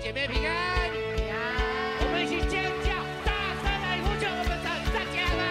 姐妹平安。我们一起尖叫，大声来呼救我们的大家吧！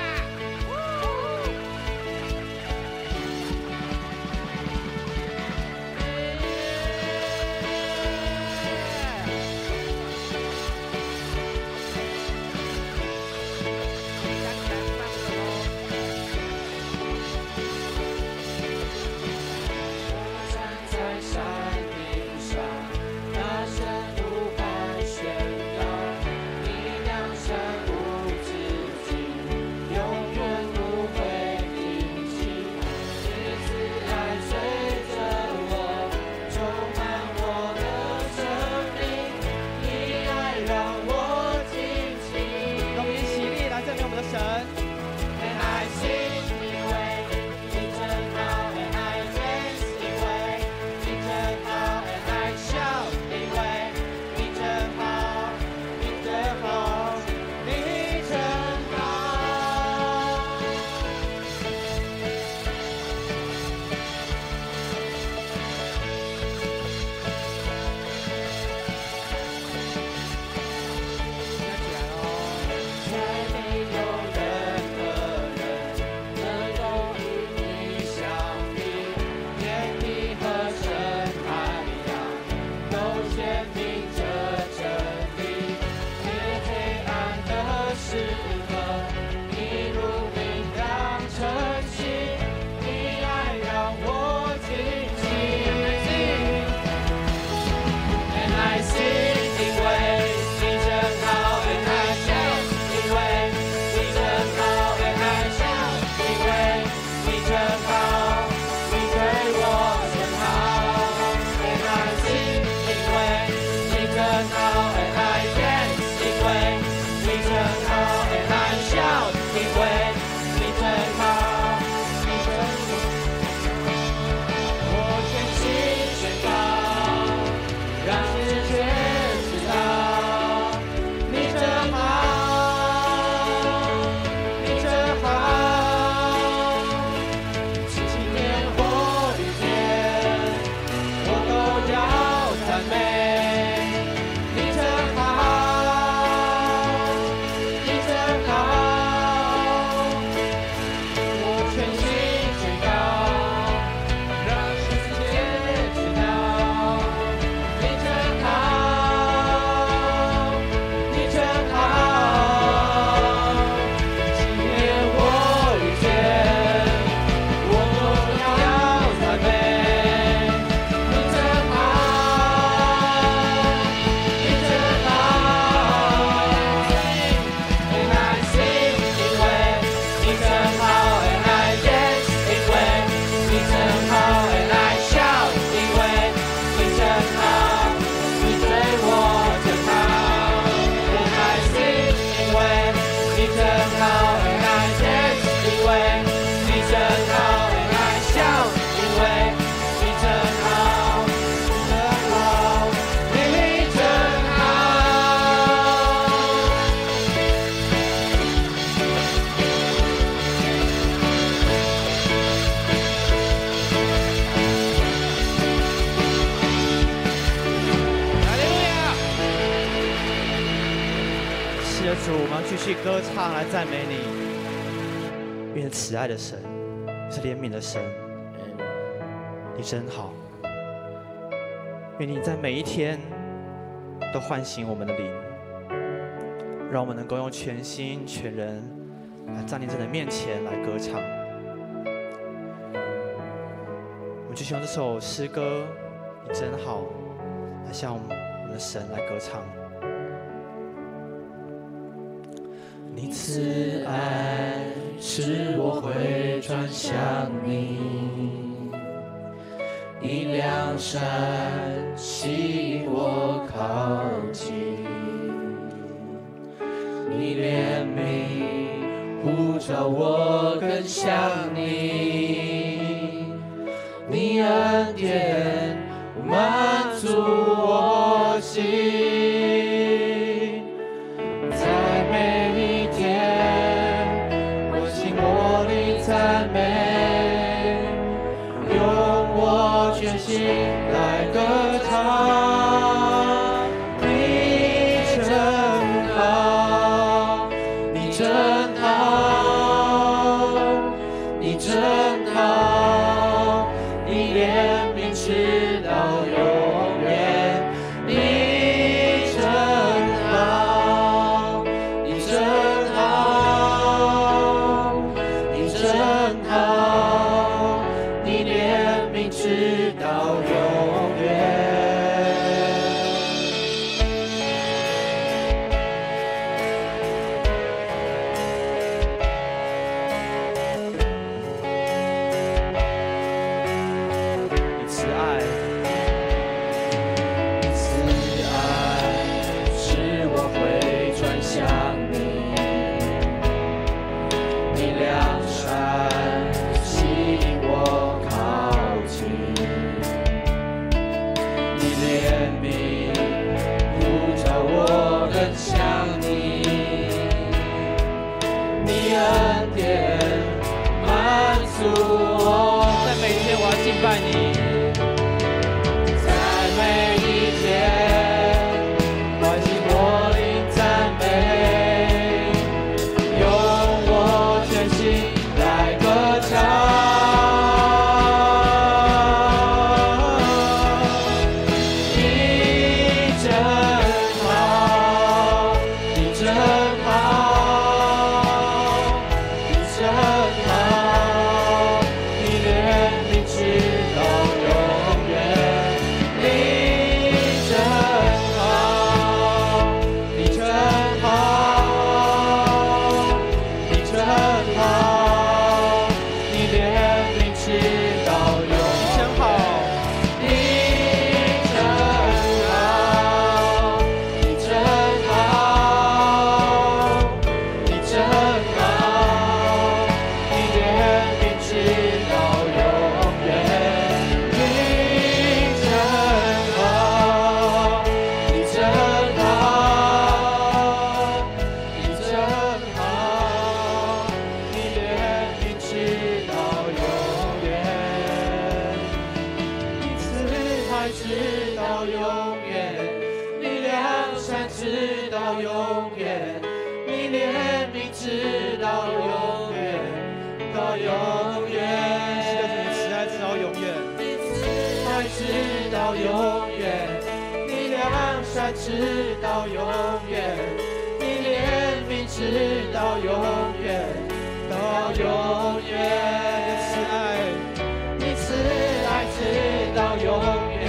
主，我们要继续歌唱来赞美你。愿慈爱的神，是怜悯的神，你真好。愿你在每一天都唤醒我们的灵，让我们能够用全心全人来站立在你的面前来歌唱。我们就用这首诗歌《你真好》来向我们的神来歌唱。你慈爱使我回转向你，你良善吸引我靠近，你怜悯呼召我更像你，你恩典满足我心。赞美，用我全心来歌唱，你你真好，你怜悯直到永远。你真好，你真好，你真好，你怜悯直到永远。在每一天，我要敬拜你。在每一天，唤醒我灵赞美，用我全心来歌唱。你真好，你真好，你真好。你怜悯直到永远，你真好，你真好，你真好，你怜悯直到永远，真好，你真好，你真好，你真好，你怜悯直到永远，你真好，你真好，你真好，你怜悯直到永远，你慈爱直到永远，你良善直到永远，你怜悯直到永远，到永远。是的，主，你慈爱直到永远。你慈爱直到永远，你良善直到永远，你怜悯直到永远，到永远。你慈爱直到永远，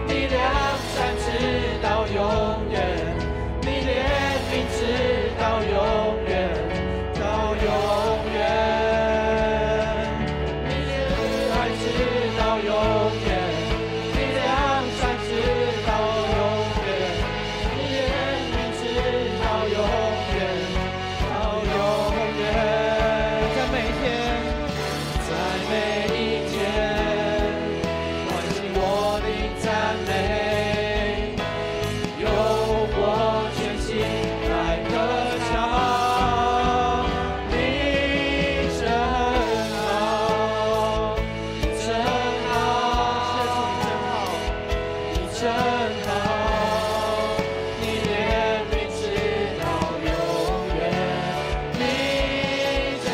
你良善直到永远，你怜悯直到永远，到永远。你慈爱直到永远，你良善直到永远，你怜悯直到永远，到永远。在每一天，在每一天，唤醒我灵赞美，用我全心来歌唱。你真好，你真好，你真好，你怜悯直到永远。你真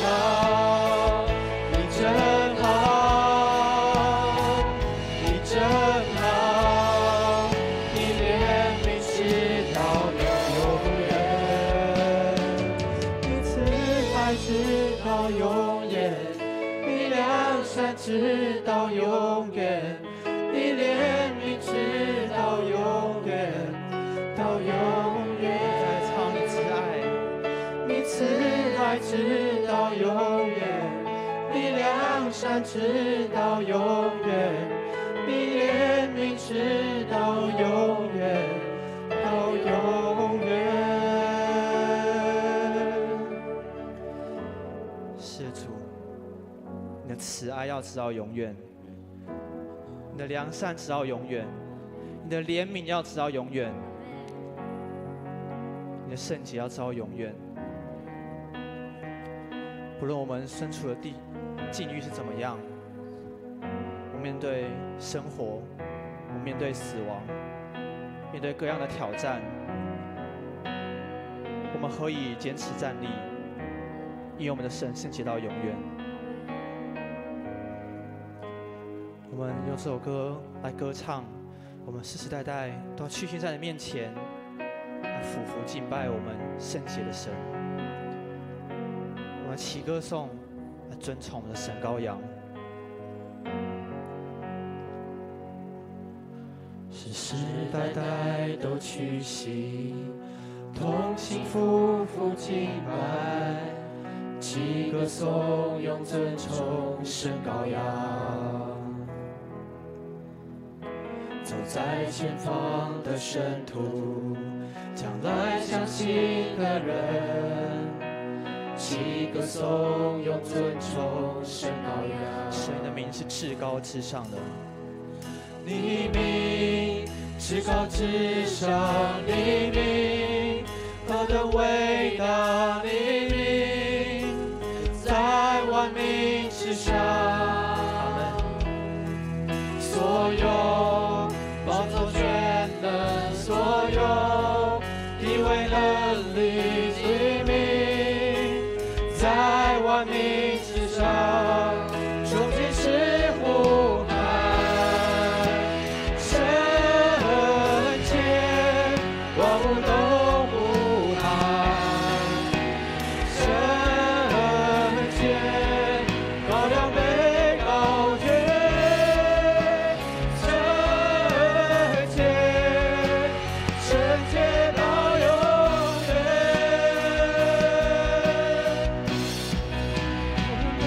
好，你真好，你真好，你怜悯直到永远。你慈爱直到永远，你良善直到永远，你怜悯直到永远，到永远。在唱你慈爱。你慈爱直到永远，你良善直到永远，你怜悯直到永远，到永远。是的，主，你的慈爱要直到永远，你的良善直到永远，你的怜悯要直到永远，你的圣洁要直到永远。不论我们身处的境遇是怎么样，我面对生活，我面对死亡，面对各样的挑战，我们何以坚持站立？因为我们的神圣洁到永远。我们用这首歌来歌唱，我们世世代代都要屈膝在你面前，来俯伏敬拜我们圣洁的神。我们齐歌颂，来尊崇我们的神羔羊。世世代代都屈膝，同心匍匐敬拜，齐歌颂，用尊崇神羔羊。走在前方的圣徒，将来相信的人，齐歌颂，用尊崇神羔羊。神的名是至高至上的，你名至高至上，你名何等伟大，你名在万民之上。所有宝座全能，所有地位能力之名，在万民之上，终结是呼喊。圣洁，万物都呼喊。圣洁，羔羊被高举。我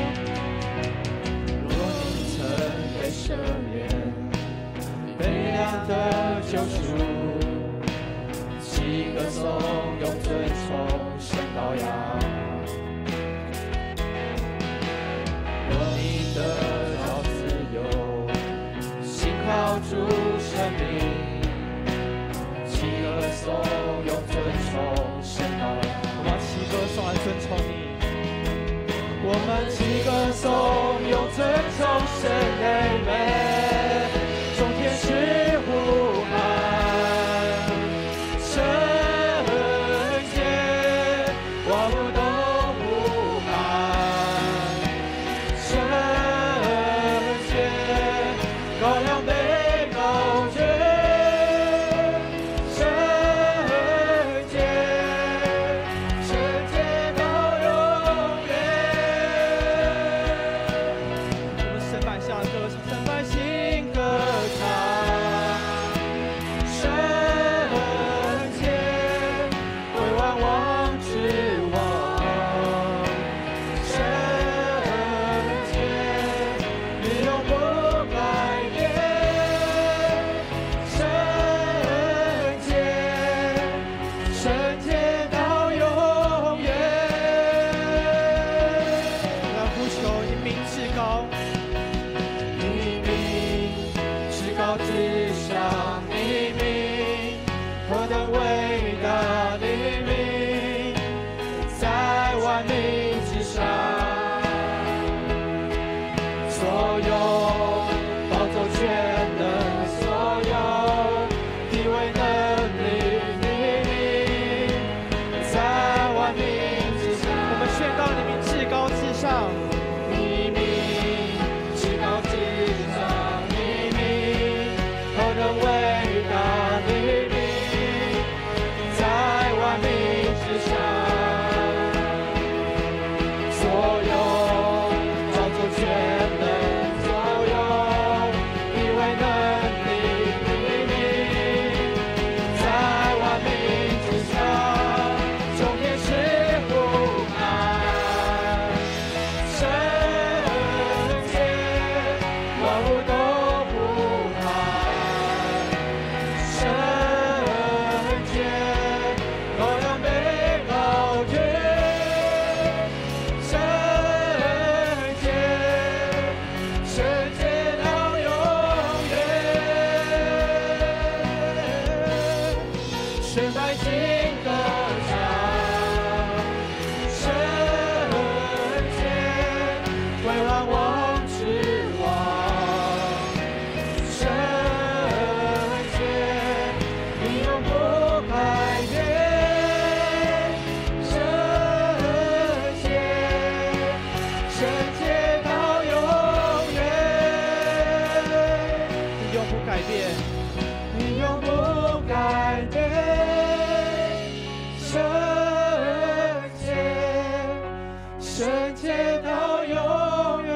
圣洁到永远。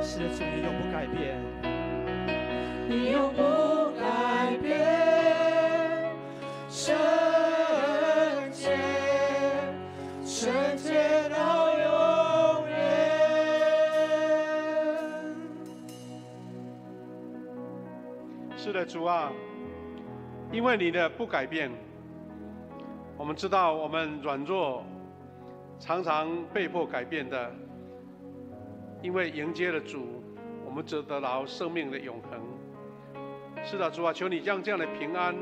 是的，主，你永不改变，你永不改变，圣洁，圣洁到永远。是的，主啊，因为你的不改变，我们知道我们软弱，常常被迫改变的。因为迎接了主，我们则得到生命的永恒。是的，主啊，求你将这样的平安、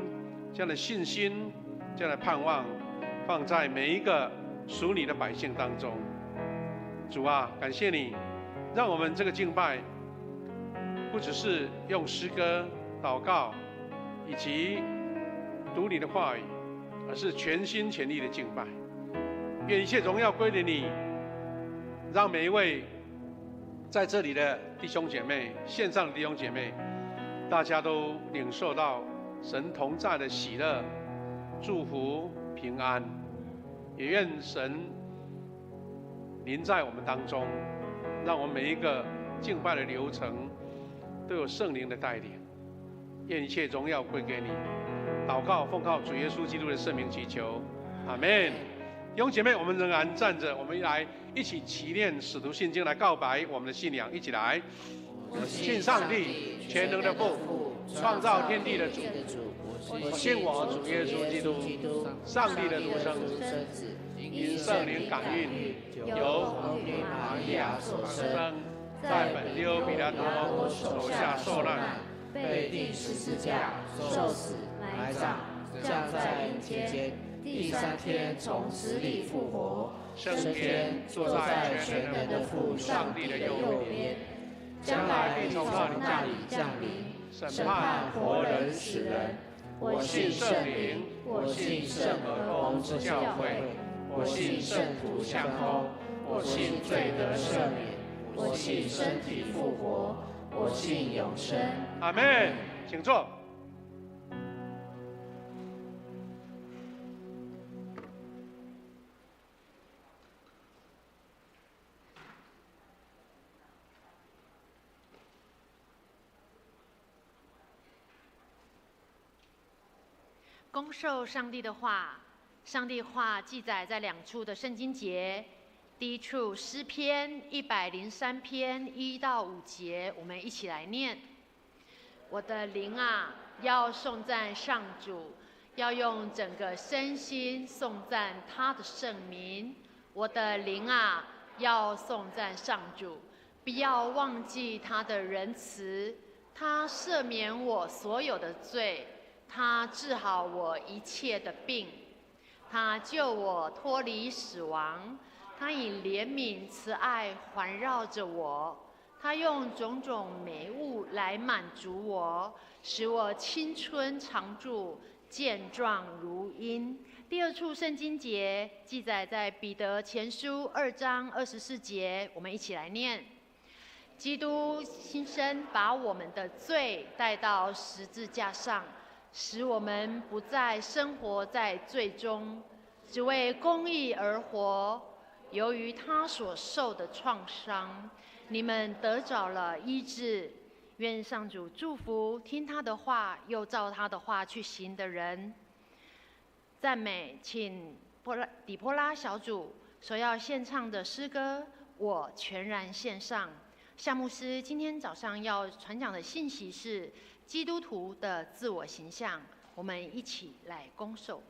这样的信心、这样的盼望，放在每一个属你的百姓当中。主啊，感谢你，让我们这个敬拜，不只是用诗歌、祷告以及读你的话语，而是全心全意的敬拜。愿一切荣耀归于你，让每一位在这里的弟兄姐妹、线上的弟兄姐妹，大家都领受到神同在的喜乐、祝福、平安。也愿神临在我们当中，让我们每一个敬拜的流程都有圣灵的带领。愿一切荣耀归给你。祷告奉靠主耶稣基督的圣名祈求，阿们。弟兄姐妹，我们仍然站着，我们来一起祈念使徒信经，来告白我们的信仰。一起来，我信上帝全能的父，创造天地的主。我信我主耶稣基督，上帝的独生子，因圣灵感孕，由童女玛利亚所生，在本丢彼拉多手下受难，被钉十字架，受死，埋葬，降在阴间，第三天从死里复活，升天，坐在全能的父上帝的右边，将来必从那里降临，审判活人死人。我信圣灵，我信圣而公之教会，我信圣徒相通，我信罪得赦免，我信身体复活，我信永生。阿们。请坐。恭受上帝的话，上帝话记载在2处的圣经节。第一处诗篇103篇1到5节，我们一起来念：我的灵啊，要颂赞上主，要用整个身心颂赞他的圣名。我的灵啊，要颂赞上主，不要忘记他的仁慈，他赦免我所有的罪。他治好我一切的病，他救我脱离死亡，他以怜悯慈爱环绕着我，他用种种美物来满足我，使我青春常驻，健壮如鹰。第2处圣经节记载在彼得前书2章24节，我们一起来念：基督亲身把我们的罪带到十字架上，使我们不再生活在罪中，只为公义而活。由于他所受的创伤，你们得着了医治。愿上主祝福听他的话又照他的话去行的人。赞美，请底波拉小组所要献唱的诗歌，我全然献上。夏牧师今天早上要传讲的信息是基督徒的自我形象，我们一起来恭受。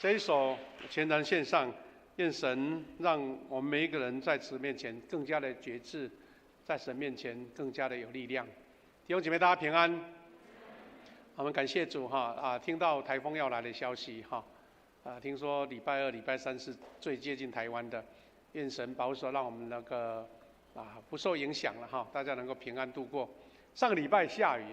这一首全然献上，愿神让我们每一个人在主面前更加的觉知，在神面前更加的有力量。弟兄姐妹，大家平安。我们感谢主听到台风要来的消息听说礼拜二、礼拜三是最接近台湾的，愿神保守，让我们那个不受影响了大家能够平安度过。上个礼拜下雨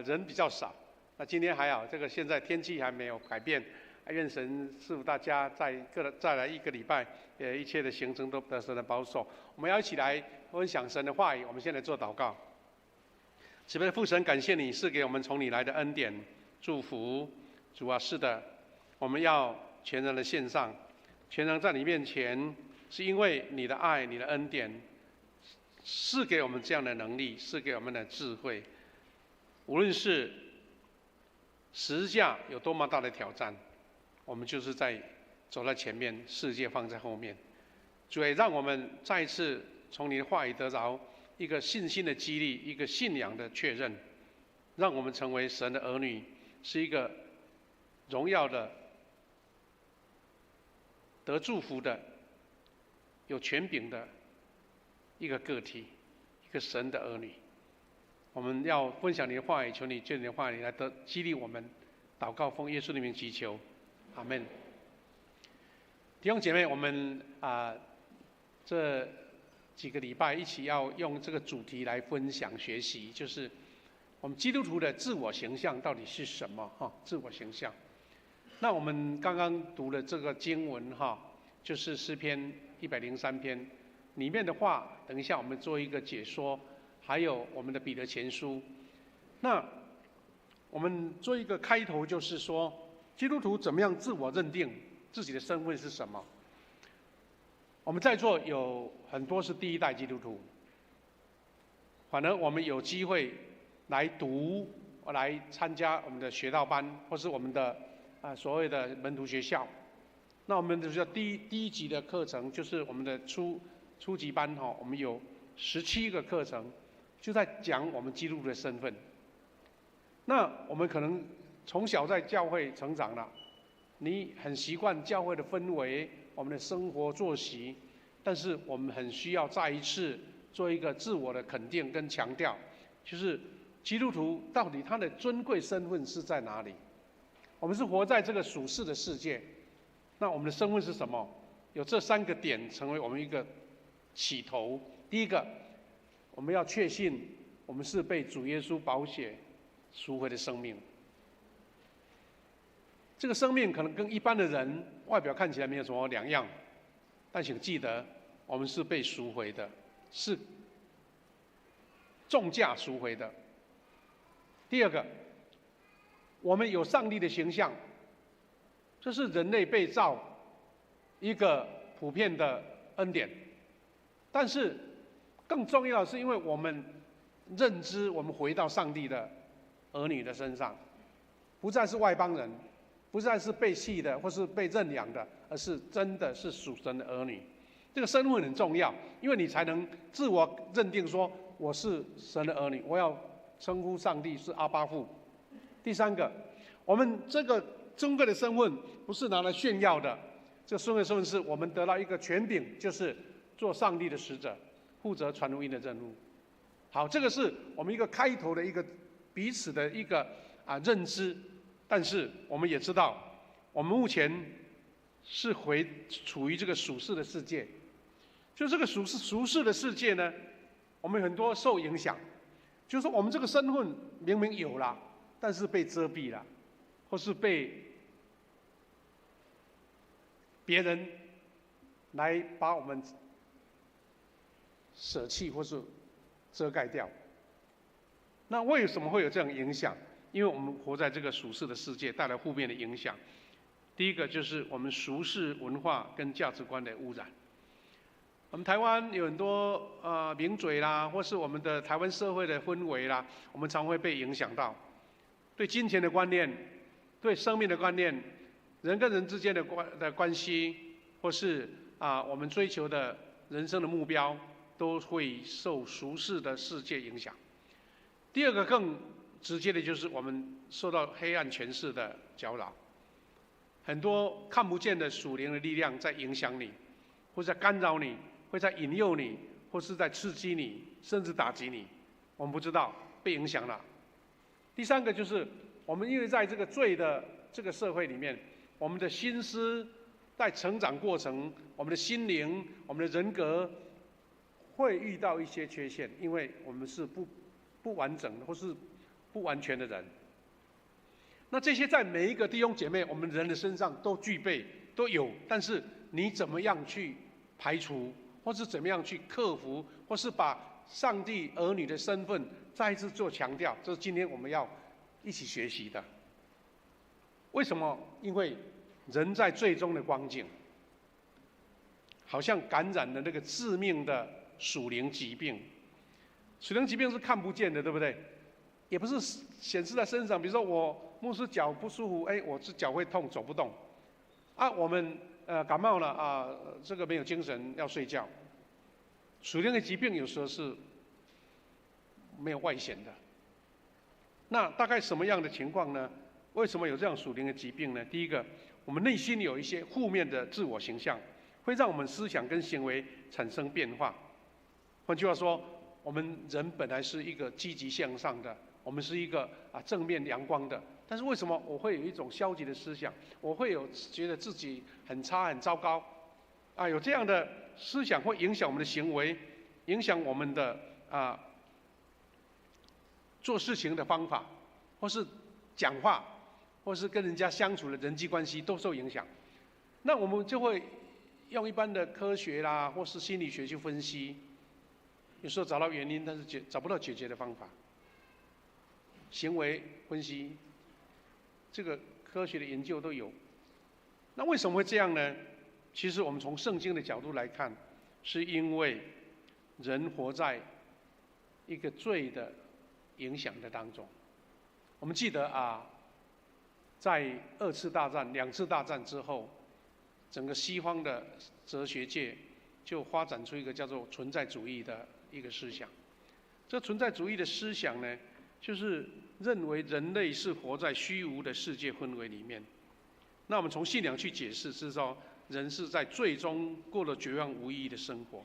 人比较少，那今天还好，这个现在天气还没有改变，愿神赐福大家再来一个礼拜，一切的行程都得神的保守。我们要一起来分享神的话语，我们现在做祷告。慈悲的父神，感谢你赐给我们从你来的恩典祝福。主啊，是的，我们要全然的献上，全然在你面前，是因为你的爱、你的恩典赐给我们这样的能力，赐给我们的智慧。无论是十字架有多么大的挑战，我们就是走在前面，世界放在后面。主也让我们再一次从你的话语得着一个信心的激励，一个信仰的确认，让我们成为神的儿女，是一个荣耀的、得祝福的、有权柄的一个个体，一个神的儿女。我们要分享你的话语，求你借你的话语来激励我们。祷告奉耶稣的名祈求，阿们。弟兄姐妹，我们这几个礼拜一起要用这个主题来分享学习，就是我们基督徒的自我形象到底是什么自我形象。那我们刚刚读的这个经文就是诗篇103篇里面的话，等一下我们做一个解说，还有我们的彼得前书。那我们做一个开头，就是说基督徒怎么样自我认定自己的身份是什么。我们在座有很多是第一代基督徒，反而我们有机会来参加我们的学道班，或是我们的所谓的门徒学校。那我们的学校第一级的课程就是我们的初级班我们有17个课程，就在讲我们基督徒的身份。那我们可能从小在教会成长了，你很习惯教会的氛围，我们的生活作息，但是我们很需要再一次做一个自我的肯定跟强调，就是基督徒到底他的尊贵身份是在哪里？我们是活在这个属世的世界，那我们的身份是什么？有这3个点成为我们一个起头。第一个，我们要确信我们是被主耶稣宝血赎回的生命。这个生命可能跟一般的人外表看起来没有什么两样，但请记得，我们是被赎回的，是重价赎回的。第二个，我们有上帝的形象，这是人类被造一个普遍的恩典。但是更重要的是，因为我们认知我们回到上帝的儿女的身上，不再是外邦人，不再是被弃的或是被认养的，而是真的是属神的儿女。这个身份很重要，因为你才能自我认定说我是神的儿女，我要称呼上帝是阿爸父。第三个，我们这个尊贵的身份不是拿来炫耀的，这个尊贵的身份是我们得到一个权柄，就是做上帝的使者，负责传福音的任务。好，这个是我们一个开头的一个彼此的一个认知。但是我们也知道，我们目前是处于这个属世的世界。就这个属世的世界呢，我们很多受影响。就是说，我们这个身份明明有了，但是被遮蔽了，或是被别人来把我们舍弃或是遮盖掉。那为什么会有这样的影响？因为我们活在这个属世的世界，带来负面的影响。第一个就是我们俗世文化跟价值观的污染。我们台湾有很多名嘴啦，或是我们的台湾社会的氛围啦，我们常会被影响到。对金钱的观念，对生命的观念，人跟人之间的关系，或是我们追求的人生的目标，都会受俗世的世界影响。第二个更直接的就是我们受到黑暗权势的搅扰。很多看不见的属灵的力量在影响你，或者在干扰你，会在引诱你，或是在刺激你，甚至打击你。我们不知道，被影响了。第三个就是我们因为在这个罪的这个社会里面，我们的心思在成长过程，我们的心灵、我们的人格会遇到一些缺陷，因为我们是不完整的或是不完全的人。那这些在每一个弟兄姐妹我们人的身上都具备都有，但是你怎么样去排除，或是怎么样去克服，或是把上帝儿女的身份再一次做强调，这是今天我们要一起学习的。为什么？因为人在最终的光景，好像感染了那个致命的属灵疾病。属灵疾病是看不见的，对不对？也不是显示在身上。比如说我牧师脚不舒服，我这脚会痛，走不动。我们感冒了这个没有精神，要睡觉。属灵的疾病有时候是没有外显的。那大概什么样的情况呢？为什么有这样属灵的疾病呢？第一个，我们内心有一些负面的自我形象，会让我们思想跟行为产生变化。换句话说，我们人本来是一个积极向上的，我们是一个正面阳光的，但是为什么我会有一种消极的思想？我会有觉得自己很差、很糟糕，有这样的思想会影响我们的行为，影响我们的做事情的方法，或是讲话，或是跟人家相处的人际关系都受影响。那我们就会用一般的科学啦，或是心理学去分析，有时候找到原因，但是找不到解决的方法。行为分析，这个科学的研究都有。那为什么会这样呢？其实我们从圣经的角度来看，是因为人活在一个罪的影响的当中。我们记得在2次大战、2次大战之后，整个西方的哲学界就发展出一个叫做存在主义的一个思想。这存在主义的思想呢，就是认为人类是活在虚无的世界氛围里面。那我们从信仰去解释，是说人是在最终过了绝望无意义的生活。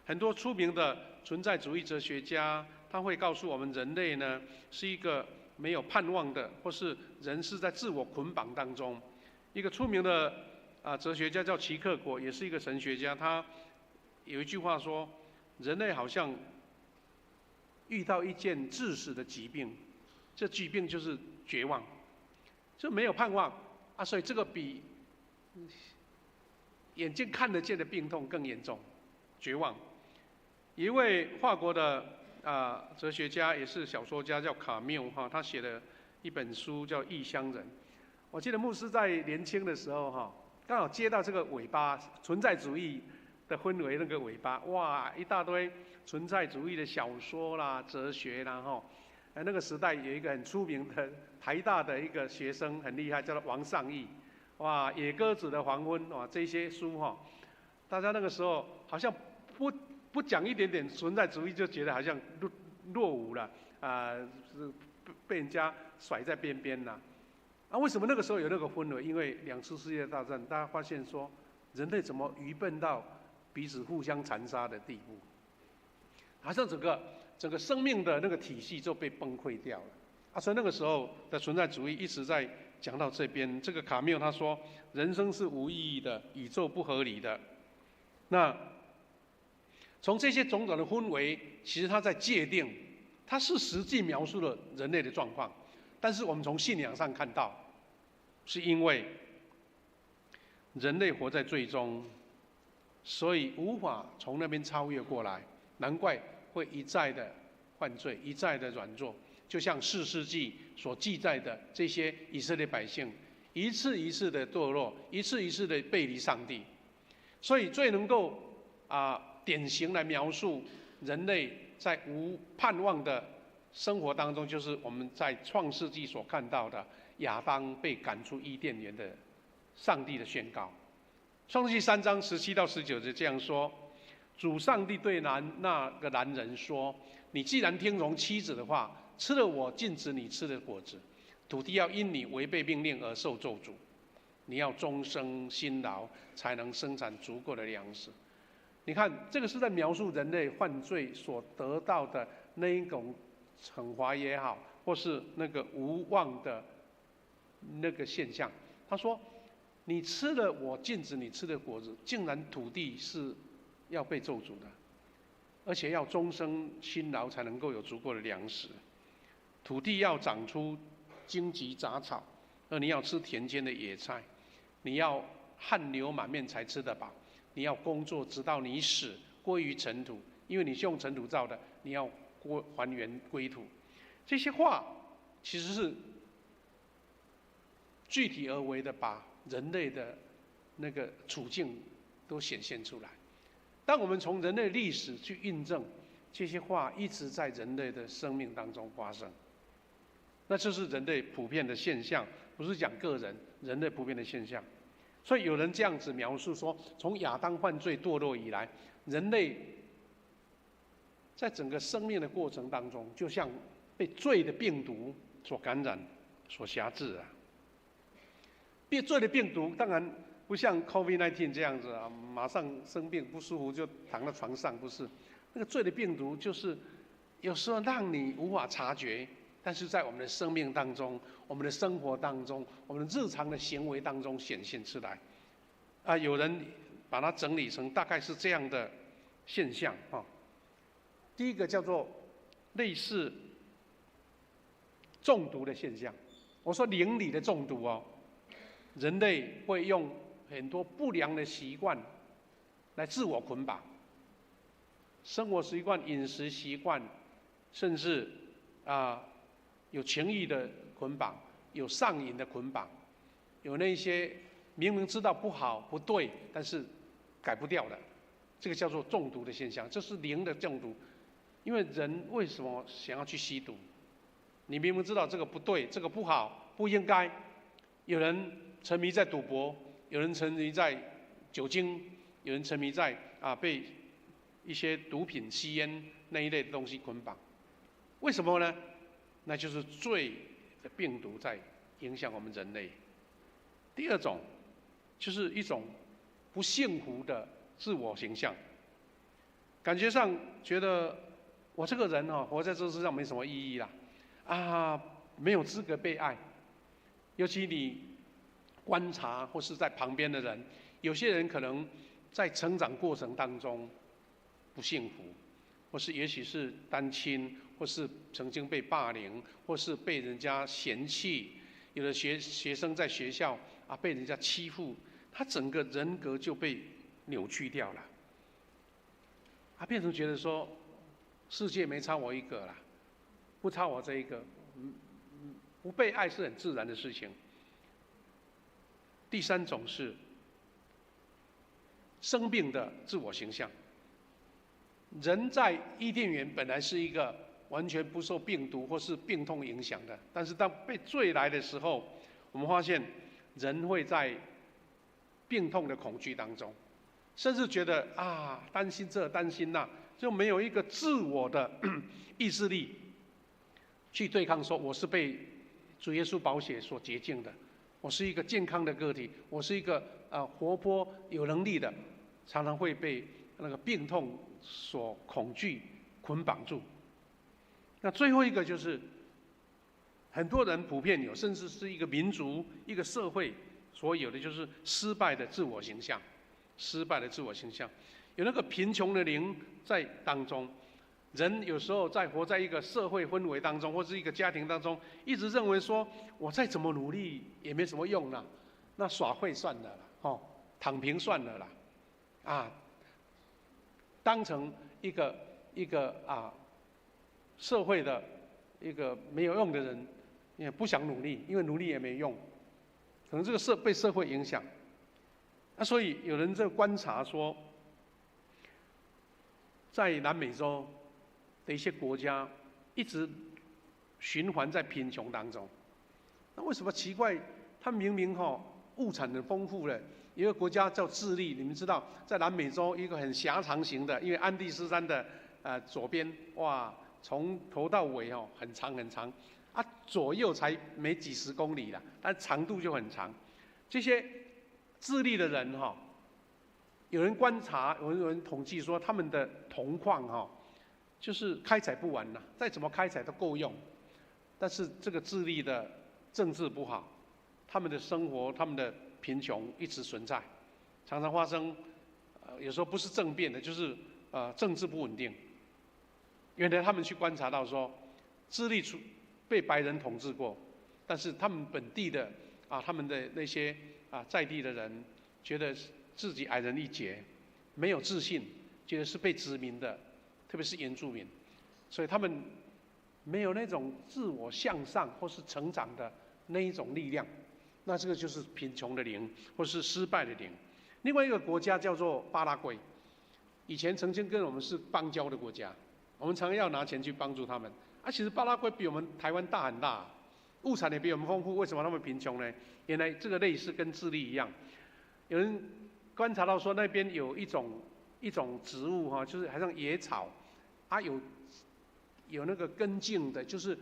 很多出名的存在主义哲学家，他会告诉我们，人类呢是一个没有盼望的，或是人是在自我捆绑当中。一个出名的哲学家叫齐克果，也是一个神学家，他有一句话说，人类好像遇到一件致死的疾病，这疾病就是绝望，就没有盼望所以这个比眼睛看得见的病痛更严重，绝望。一位法国的哲学家也是小说家叫卡缪他写了一本书叫《异乡人》。我记得牧师在年轻的时候刚好接到这个尾巴，存在主义的氛围那个尾巴，哇，一大堆存在主义的小说啦、哲学啦那个时代有一个很出名的台大的一个学生很厉害，叫做王尚义，哇，《野鸽子的黄昏》哇，这些书大家那个时候好像不讲一点点存在主义，就觉得好像落伍了被人家甩在边边了。为什么那个时候有那个氛围？因为2次世界大战，大家发现说，人类怎么愚笨到彼此互相残杀的地步，好像整个生命的那个体系就被崩溃掉了。所以那个时候的存在主义一直在讲到这边。这个卡缪他说，人生是无意义的，宇宙不合理的。那从这些种种的氛围，其实他在界定，他是实际描述了人类的状况。但是我们从信仰上看到，是因为人类活在罪中，所以无法从那边超越过来，难怪会一再的犯罪，一再的软弱。就像4世纪所记载的这些以色列百姓，一次一次的堕落，一次一次的背离上帝。所以最能够典型来描述人类在无盼望的生活当中，就是我们在创世纪所看到的亚当被赶出伊甸园的上帝的宣告。创世纪3章17到19节这样说：主上帝对那个男人说，你既然听从妻子的话，吃了我禁止你吃的果子，土地要因你违背命令而受咒诅。你要终生辛劳，才能生产足够的粮食。你看，这个是在描述人类犯罪所得到的那一种惩罚也好，或是那个无望的那个现象。他说：“你吃了我禁止你吃的果子，竟然土地是要被咒诅的，而且要终生辛劳才能够有足够的粮食。土地要长出荆棘杂草，而你要吃田间的野菜。你要汗流满面才吃得饱。你要工作直到你死，归于尘土，因为你是用尘土造的，你要还原归土。”这些话其实是具体而为的把人类的那个处境都显现出来。当我们从人类历史去印证这些话，一直在人类的生命当中发生，那就是人类普遍的现象，不是讲个人，人类普遍的现象。所以有人这样子描述说，从亚当犯罪堕落以来，人类在整个生命的过程当中，就像被罪的病毒所感染、所辖制啊。被罪的病毒当然不像 COVID-19 这样子啊，马上生病不舒服就躺在床上，不是。那个罪的病毒就是有时候让你无法察觉，但是在我们的生命当中、我们的生活当中、我们的日常的行为当中显现出来。啊，有人把它整理成大概是这样的现象啊。第一个叫做类似中毒的现象。我说灵里的中毒哦，人类会用很多不良的习惯来自我捆绑，生活习惯、饮食习惯，甚至有情欲的捆绑，有上瘾的捆绑，有那些明明知道不好不对，但是改不掉的，这个叫做中毒的现象，这是灵的中毒。因为人为什么想要去吸毒？你明明知道这个不对，这个不好，不应该。有人沉迷在赌博，有人沉迷在酒精，有人沉迷在被一些毒品、吸烟那一类的东西捆绑。为什么呢？那就是罪的病毒在影响我们人类。第二种就是一种不幸福的自我形象，感觉上觉得我这个人活在这世上没什么意义啦，没有资格被爱。尤其你观察或是在旁边的人，有些人可能在成长过程当中不幸福，或是也许是单亲，或是曾经被霸凌，或是被人家嫌弃。有的学生在学校被人家欺负，他整个人格就被扭曲掉了。他变成觉得说，世界没差我一个啦，不差我这一个，不被爱是很自然的事情。第三种是生病的自我形象。人在伊甸园本来是一个完全不受病毒或是病痛影响的，但是当被罪来的时候，我们发现人会在病痛的恐惧当中，甚至觉得担心这担心那，就没有一个自我的意志力去对抗说我是被主耶稣宝血所洁净的，我是一个健康的个体，我是一个活泼有能力的，常常会被那个病痛所恐惧捆绑住。那最后一个就是很多人普遍有，甚至是一个民族、一个社会所有的，就是失败的自我形象。失败的自我形象，有那个贫穷的灵在当中。人有时候在活在一个社会氛围当中，或是一个家庭当中，一直认为说，我再怎么努力也没什么用啦，那耍废算了啦，躺平算了啦，当成一个社会的一个没有用的人，也不想努力，因为努力也没用，可能这个被社会影响。所以有人在观察说，在南美洲的一些国家一直循环在贫穷当中。那为什么奇怪？他明明物产很丰富的，一个国家叫智利，你们知道，在南美洲一个很狭长型的，因为安第斯山的左边从头到尾很长很长，左右才没几十公里啦，但长度就很长。这些智利的人哈，有人观察，有人统计说他们的铜矿哈，就是开采不完呐，再怎么开采都够用。但是这个智利的政治不好，他们的生活、他们的贫穷一直存在，常常发生，有时候不是政变的，就是政治不稳定。原来他们去观察到说，智利被白人统治过，但是他们本地的他们的那些在地的人，觉得自己矮人一截，没有自信，觉得是被殖民的，特别是原住民，所以他们没有那种自我向上或是成长的那一种力量，那这个就是贫穷的灵，或是失败的灵。另外一个国家叫做巴拉圭，以前曾经跟我们是邦交的国家，我们常常要拿钱去帮助他们。其实巴拉圭比我们台湾大很大，物产也比我们丰富，为什么那么贫穷呢？原来这个类似跟智利一样，有人观察到说那边有一种植物哈，就是好像野草，有那个根茎的，就是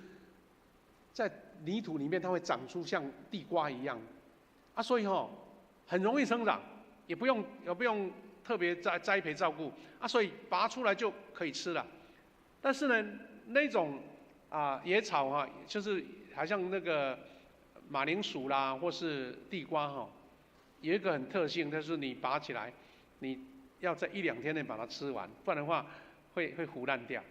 在泥土里面它会长出像地瓜一样，所以很容易生长，也不用特别栽培照顾所以拔出来就可以吃了。但是呢，那种野草就是好像那个马铃薯啦，或是地瓜有一个很特性，就是你拔起来，你要在1-2天内把它吃完，不然的话会糊烂掉。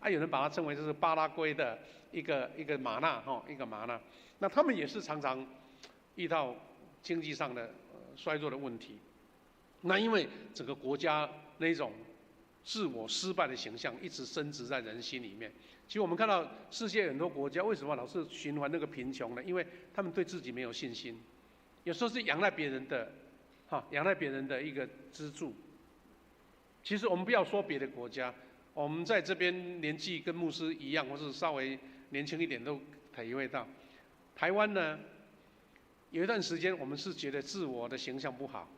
有人把它称为就是巴拉圭的一个玛纳一个玛纳。那他们也是常常遇到经济上的衰弱的问题。那因为整个国家那种自我失败的形象一直深植在人心里面。其实我们看到世界很多国家为什么老是循环那个贫穷呢？因为他们对自己没有信心，有时候是仰赖别人的一个资助。其实我们不要说别的国家，我们在这边年纪跟牧师一样，或是稍微年轻一点，都体会到，台湾呢有一段时间我们是觉得自我的形象不好，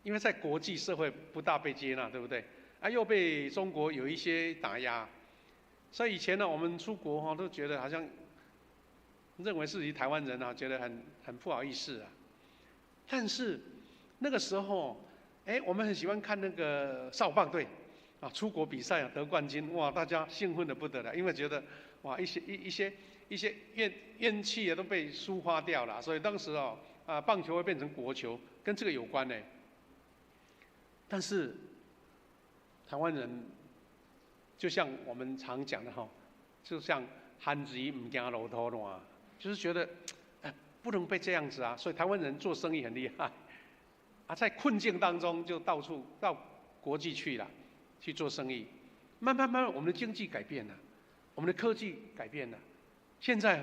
因为在国际社会不大被接纳，对不对？又被中国有一些打压，所以以前呢，我们出国都觉得好像认为自己台湾人觉得很不好意思啊。但是那个时候，我们很喜欢看那个少棒队出国比赛得冠军，哇，大家兴奋得不得了，因为觉得哇一些怨气都被抒发掉了，所以当时棒球会变成国球，跟这个有关呢。但是台湾人就像我们常讲的就像旱子唔惊路头乱，就是觉得不能被这样子所以台湾人做生意很厉害在困境当中就到处到国际去了，去做生意。慢慢我们的经济改变了，我们的科技改变了。现在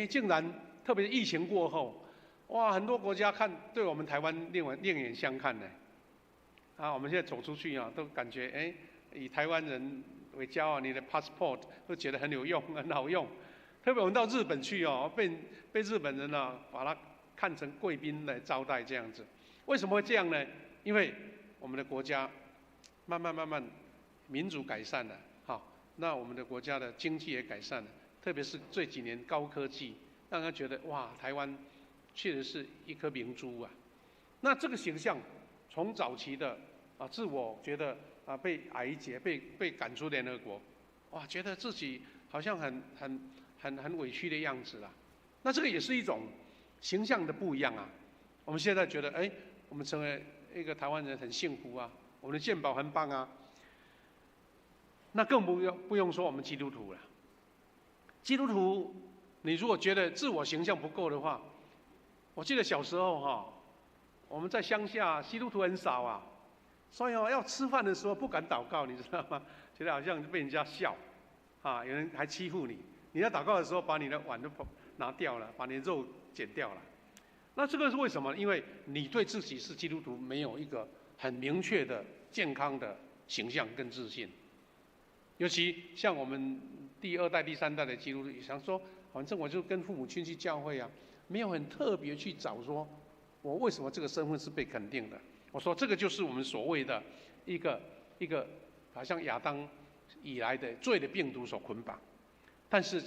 竟然特别疫情过后，哇，很多国家对我们台湾另眼相看呢。我们现在走出去都感觉以台湾人为骄傲，你的 passport 都觉得很有用，很好用。特别我们到日本去被日本人把它看成贵宾来招待这样子。为什么会这样呢？因为我们的国家慢慢民主改善了，那我们的国家的经济也改善了，特别是这几年高科技，让人觉得哇，台湾确实是一颗明珠啊。那这个形象从早期的自我觉得被矮一截，被赶出联合国，哇，觉得自己好像很委屈的样子啦。那这个也是一种形象的不一样我们现在觉得我们成为一个台湾人很幸福我们的健保很棒那更不用说我们基督徒了。基督徒，你如果觉得自我形象不够的话，我记得小时候我们在乡下，基督徒很少所以要吃饭的时候不敢祷告，你知道吗？觉得好像被人家笑有人还欺负你。你要祷告的时候，把你的碗都拿掉了，把你的肉剪掉了。那这个是为什么？因为你对自己是基督徒没有一个很明确的健康的形象跟自信。尤其像我们第2代、第3代的基督徒，想说反正我就跟父母亲去教会没有很特别去找说我为什么这个身份是被肯定的。我说这个就是我们所谓的一个好像亚当以来的罪的病毒所捆绑。但是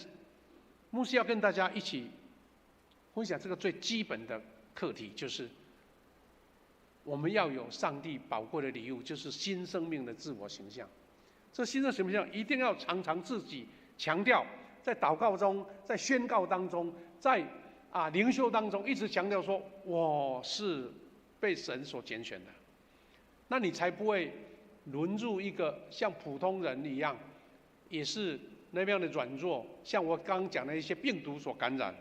牧师要跟大家一起分享这个最基本的课题，就是我们要有上帝宝贵的礼物，就是新生命的自我形象。这新生命形象一定要常常自己强调，在祷告中，在宣告当中，在灵修当中，一直强调说我是被神所拣选的，那你才不会沦入一个像普通人一样，也是那样的软弱，像我刚刚讲的一些病毒所感染。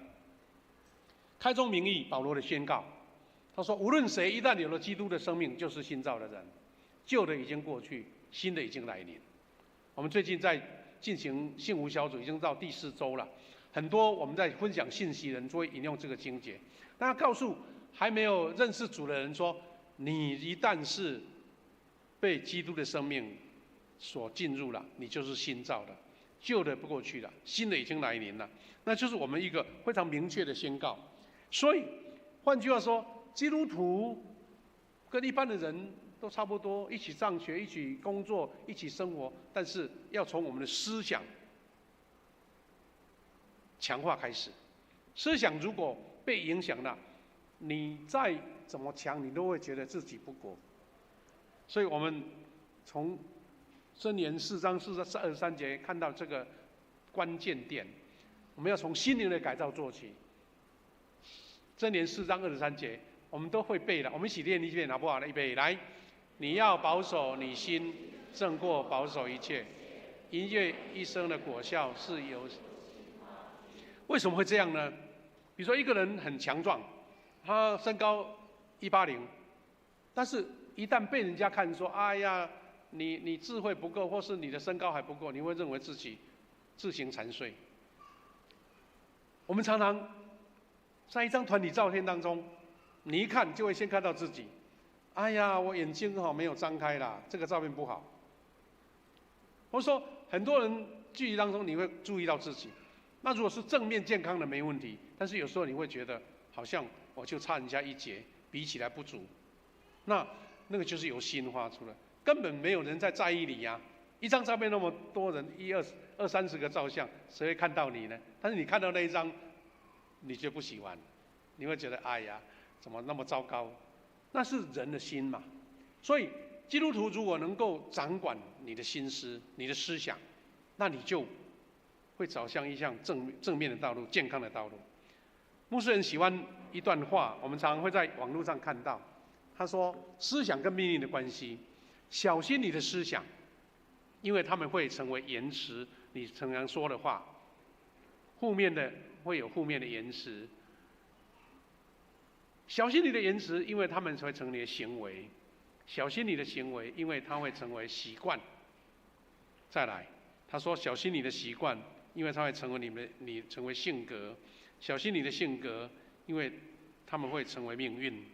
开宗明义，保罗的宣告，他说：无论谁一旦有了基督的生命，就是新造的人，旧的已经过去，新的已经来临。我们最近在进行信无小组，已经到第4周了。很多我们在分享信息的人就会引用这个经节，那告诉还没有认识主的人说：你一旦是被基督的生命所进入了，你就是新造的，旧的不过去了，新的已经来临了。那就是我们一个非常明确的宣告。所以换句话说，基督徒跟一般的人都差不多，一起上学，一起工作，一起生活，但是要从我们的思想强化开始。思想如果被影响了，你再怎么强，你都会觉得自己不够。所以我们从箴言4章23节看到这个关键点，我们要从心灵的改造做起。箴言4章23节，我们都会背的，我们一起练一遍好不好？预备，来！你要保守你心，胜过保守一切。因为一生的果效是由……为什么会这样呢？比如说一个人很强壮，他身高180，但是一旦被人家看说：“哎呀，你智慧不够，或是你的身高还不够”，你会认为自己自行残碎。我们常常在一张团体照片当中，你一看就会先看到自己。哎呀，我眼睛没有张开啦，这个照片不好。或者说，很多人聚集当中，你会注意到自己。那如果是正面健康的没问题，但是有时候你会觉得好像我就差人家一截，比起来不足。那个就是由心发出来，根本没有人在意你呀。一张照片那么多人，20-30个照相，谁会看到你呢？但是你看到那一张，你就不喜欢，你会觉得哎呀，怎么那么糟糕？那是人的心嘛。所以基督徒如果能够掌管你的心思、你的思想，那你就会走向一项正面的道路、健康的道路。牧师人喜欢一段话，我们常常会在网络上看到，他说：思想跟命运的关系，小心你的思想，因为他们会成为言辞，你常常说的话，负面的会有负面的言辞。小心你的言辞，因为他们会成为你的行为；小心你的行为，因为它会成为习惯。再来，他说：小心你的习惯，因为它会成为你成为性格；小心你的性格，因为他们会成为命运。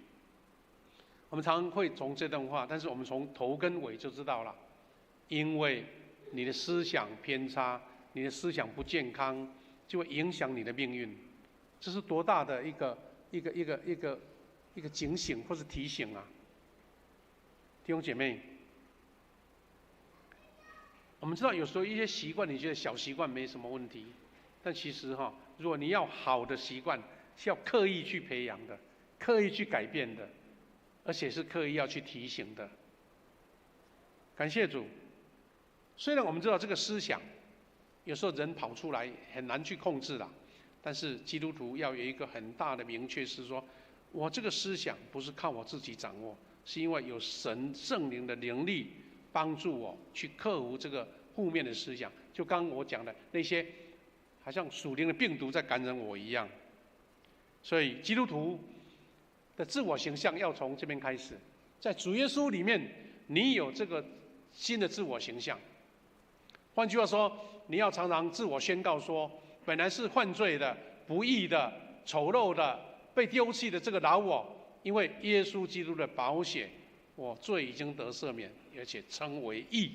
我们常常会从这段话，但是我们从头跟尾就知道了，因为你的思想偏差，你的思想不健康，就会影响你的命运。这是多大的一个警醒或是提醒啊！弟兄姐妹，我们知道有时候一些习惯，你觉得小习惯没什么问题，但其实如果你要好的习惯，是要刻意去培养的，刻意去改变的，而且是刻意要去提醒的。感谢主，虽然我们知道这个思想有时候人跑出来很难去控制了，但是基督徒要有一个很大的明确，是说我这个思想不是靠我自己掌握，是因为有神圣灵的灵力帮助我去克服这个负面的思想。就刚刚我讲的那些好像属灵的病毒在感染我一样。所以基督徒的自我形象要从这边开始，在主耶稣里面，你有这个新的自我形象。换句话说，你要常常自我宣告说，本来是犯罪的、不义的、丑陋的、被丢弃的这个老我，因为耶稣基督的宝血，我罪已经得赦免，而且称为义。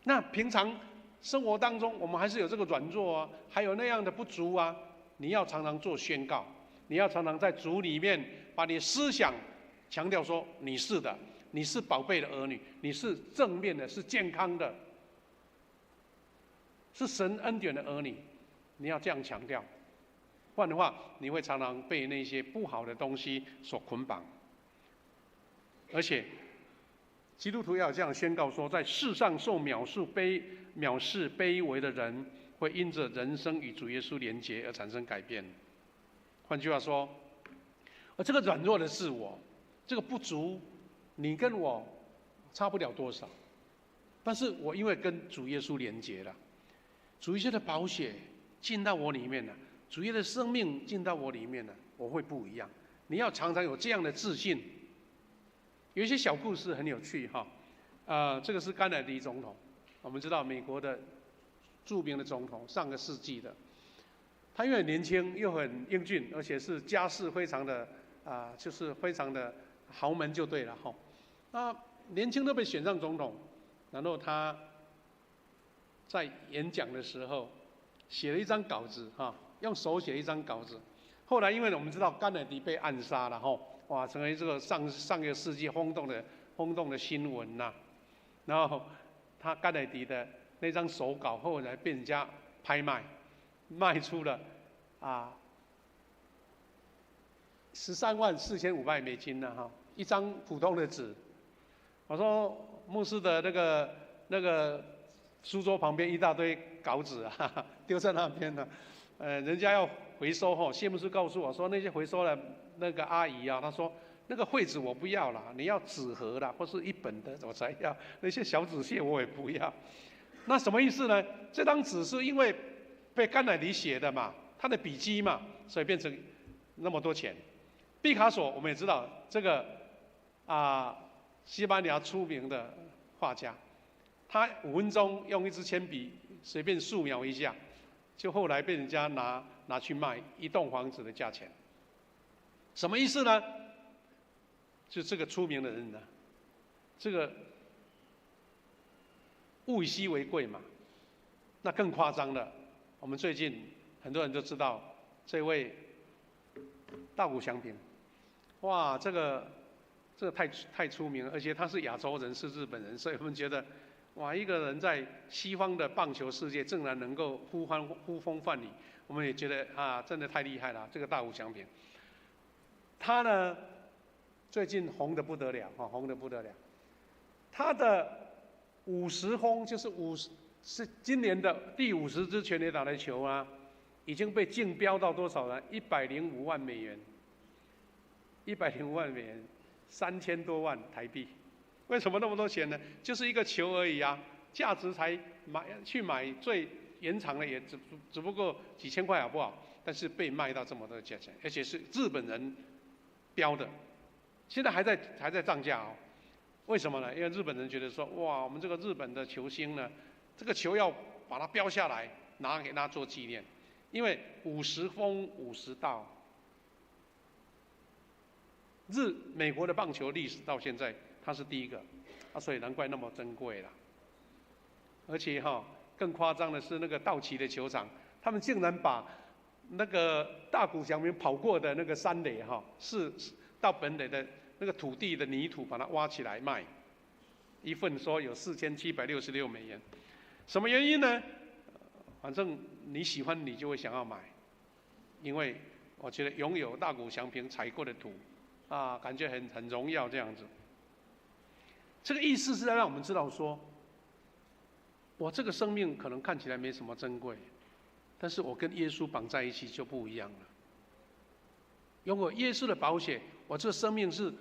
那平常生活当中，我们还是有这个软弱啊，还有那样的不足啊，你要常常做宣告，你要常常在主里面把你的思想强调说，你是的，你是宝贝的儿女，你是正面的，是健康的，是神恩典的儿女，你要这样强调。不然的话，你会常常被那些不好的东西所捆绑。而且，基督徒要这样宣告说：在世上受藐视卑微的人，会因着人生与主耶稣连结而产生改变。换句话说，这个软弱的自我，这个不足，你跟我差不了多少。但是我因为跟主耶稣连结了，主耶稣的宝血进到我里面了，主耶稣的生命进到我里面了，我会不一样。你要常常有这样的自信。有一些小故事很有趣哈，这个是甘乃迪总统，我们知道美国的著名的总统，上个世纪的，他因为年轻又很英俊，而且是家世非常的就是非常的豪门就对了哈。那年轻都被选上总统。然后他在演讲的时候写了一张稿子用手写一张稿子。后来因为我们知道甘乃迪被暗杀了哇，成为这个上个世纪轰动的新闻呐。然后甘乃迪的那张手稿后来被人家拍卖，卖出了$134,500呢一张普通的纸。我说牧师的那个书桌旁边一大堆稿纸丢在那边呢，人家要回收谢牧师告诉我说，那些回收的那个阿姨她说那个废纸我不要了，你要纸盒啦，或是一本的我才要，那些小纸屑我也不要。那什么意思呢？这张纸是因为被甘乃迪写的嘛，他的笔迹嘛，所以变成那么多钱。毕卡索我们也知道这个西班牙出名的画家，他5分钟用一支铅笔随便素描一下，就后来被人家拿去卖一栋房子的价钱。什么意思呢？就这个出名的人呢，这个物以稀为贵嘛。那更夸张了，我们最近很多人都知道这位大谷翔平，哇，这个太出名了，而且他是亚洲人，是日本人，所以我们觉得，哇，一个人在西方的棒球世界竟然能够呼风唤雨，我们也觉得真的太厉害了，这个大谷翔平。他呢，最近红得不得了，红得不得了。他的50轰是今年的第50支全垒打的球已经被竞标到多少呢？$105万，$105万，3000多万台币。为什么那么多钱呢？就是一个球而已价值才去买最延长的也只不过几千块好不好？但是被卖到这么多的价钱，而且是日本人标的，现在还在涨价为什么呢？因为日本人觉得说，哇，我们这个日本的球星呢，这个球要把它标下来，拿给他做纪念，因为50轰50盗。美国的棒球历史到现在，他是第一个，所以难怪那么珍贵了。而且更夸张的是那个道奇的球场，他们竟然把那个大谷翔平跑过的那个山垒是到本垒的那个土地的泥土，把它挖起来卖，一份说有$4766。什么原因呢？反正你喜欢你就会想要买，因为我觉得拥有大谷翔平踩过的土感觉很荣耀这样子。这个意思是要让我们知道说，我这个生命可能看起来没什么珍贵，但是我跟耶稣绑在一起就不一样了。拥有耶稣的宝血，我这个生命是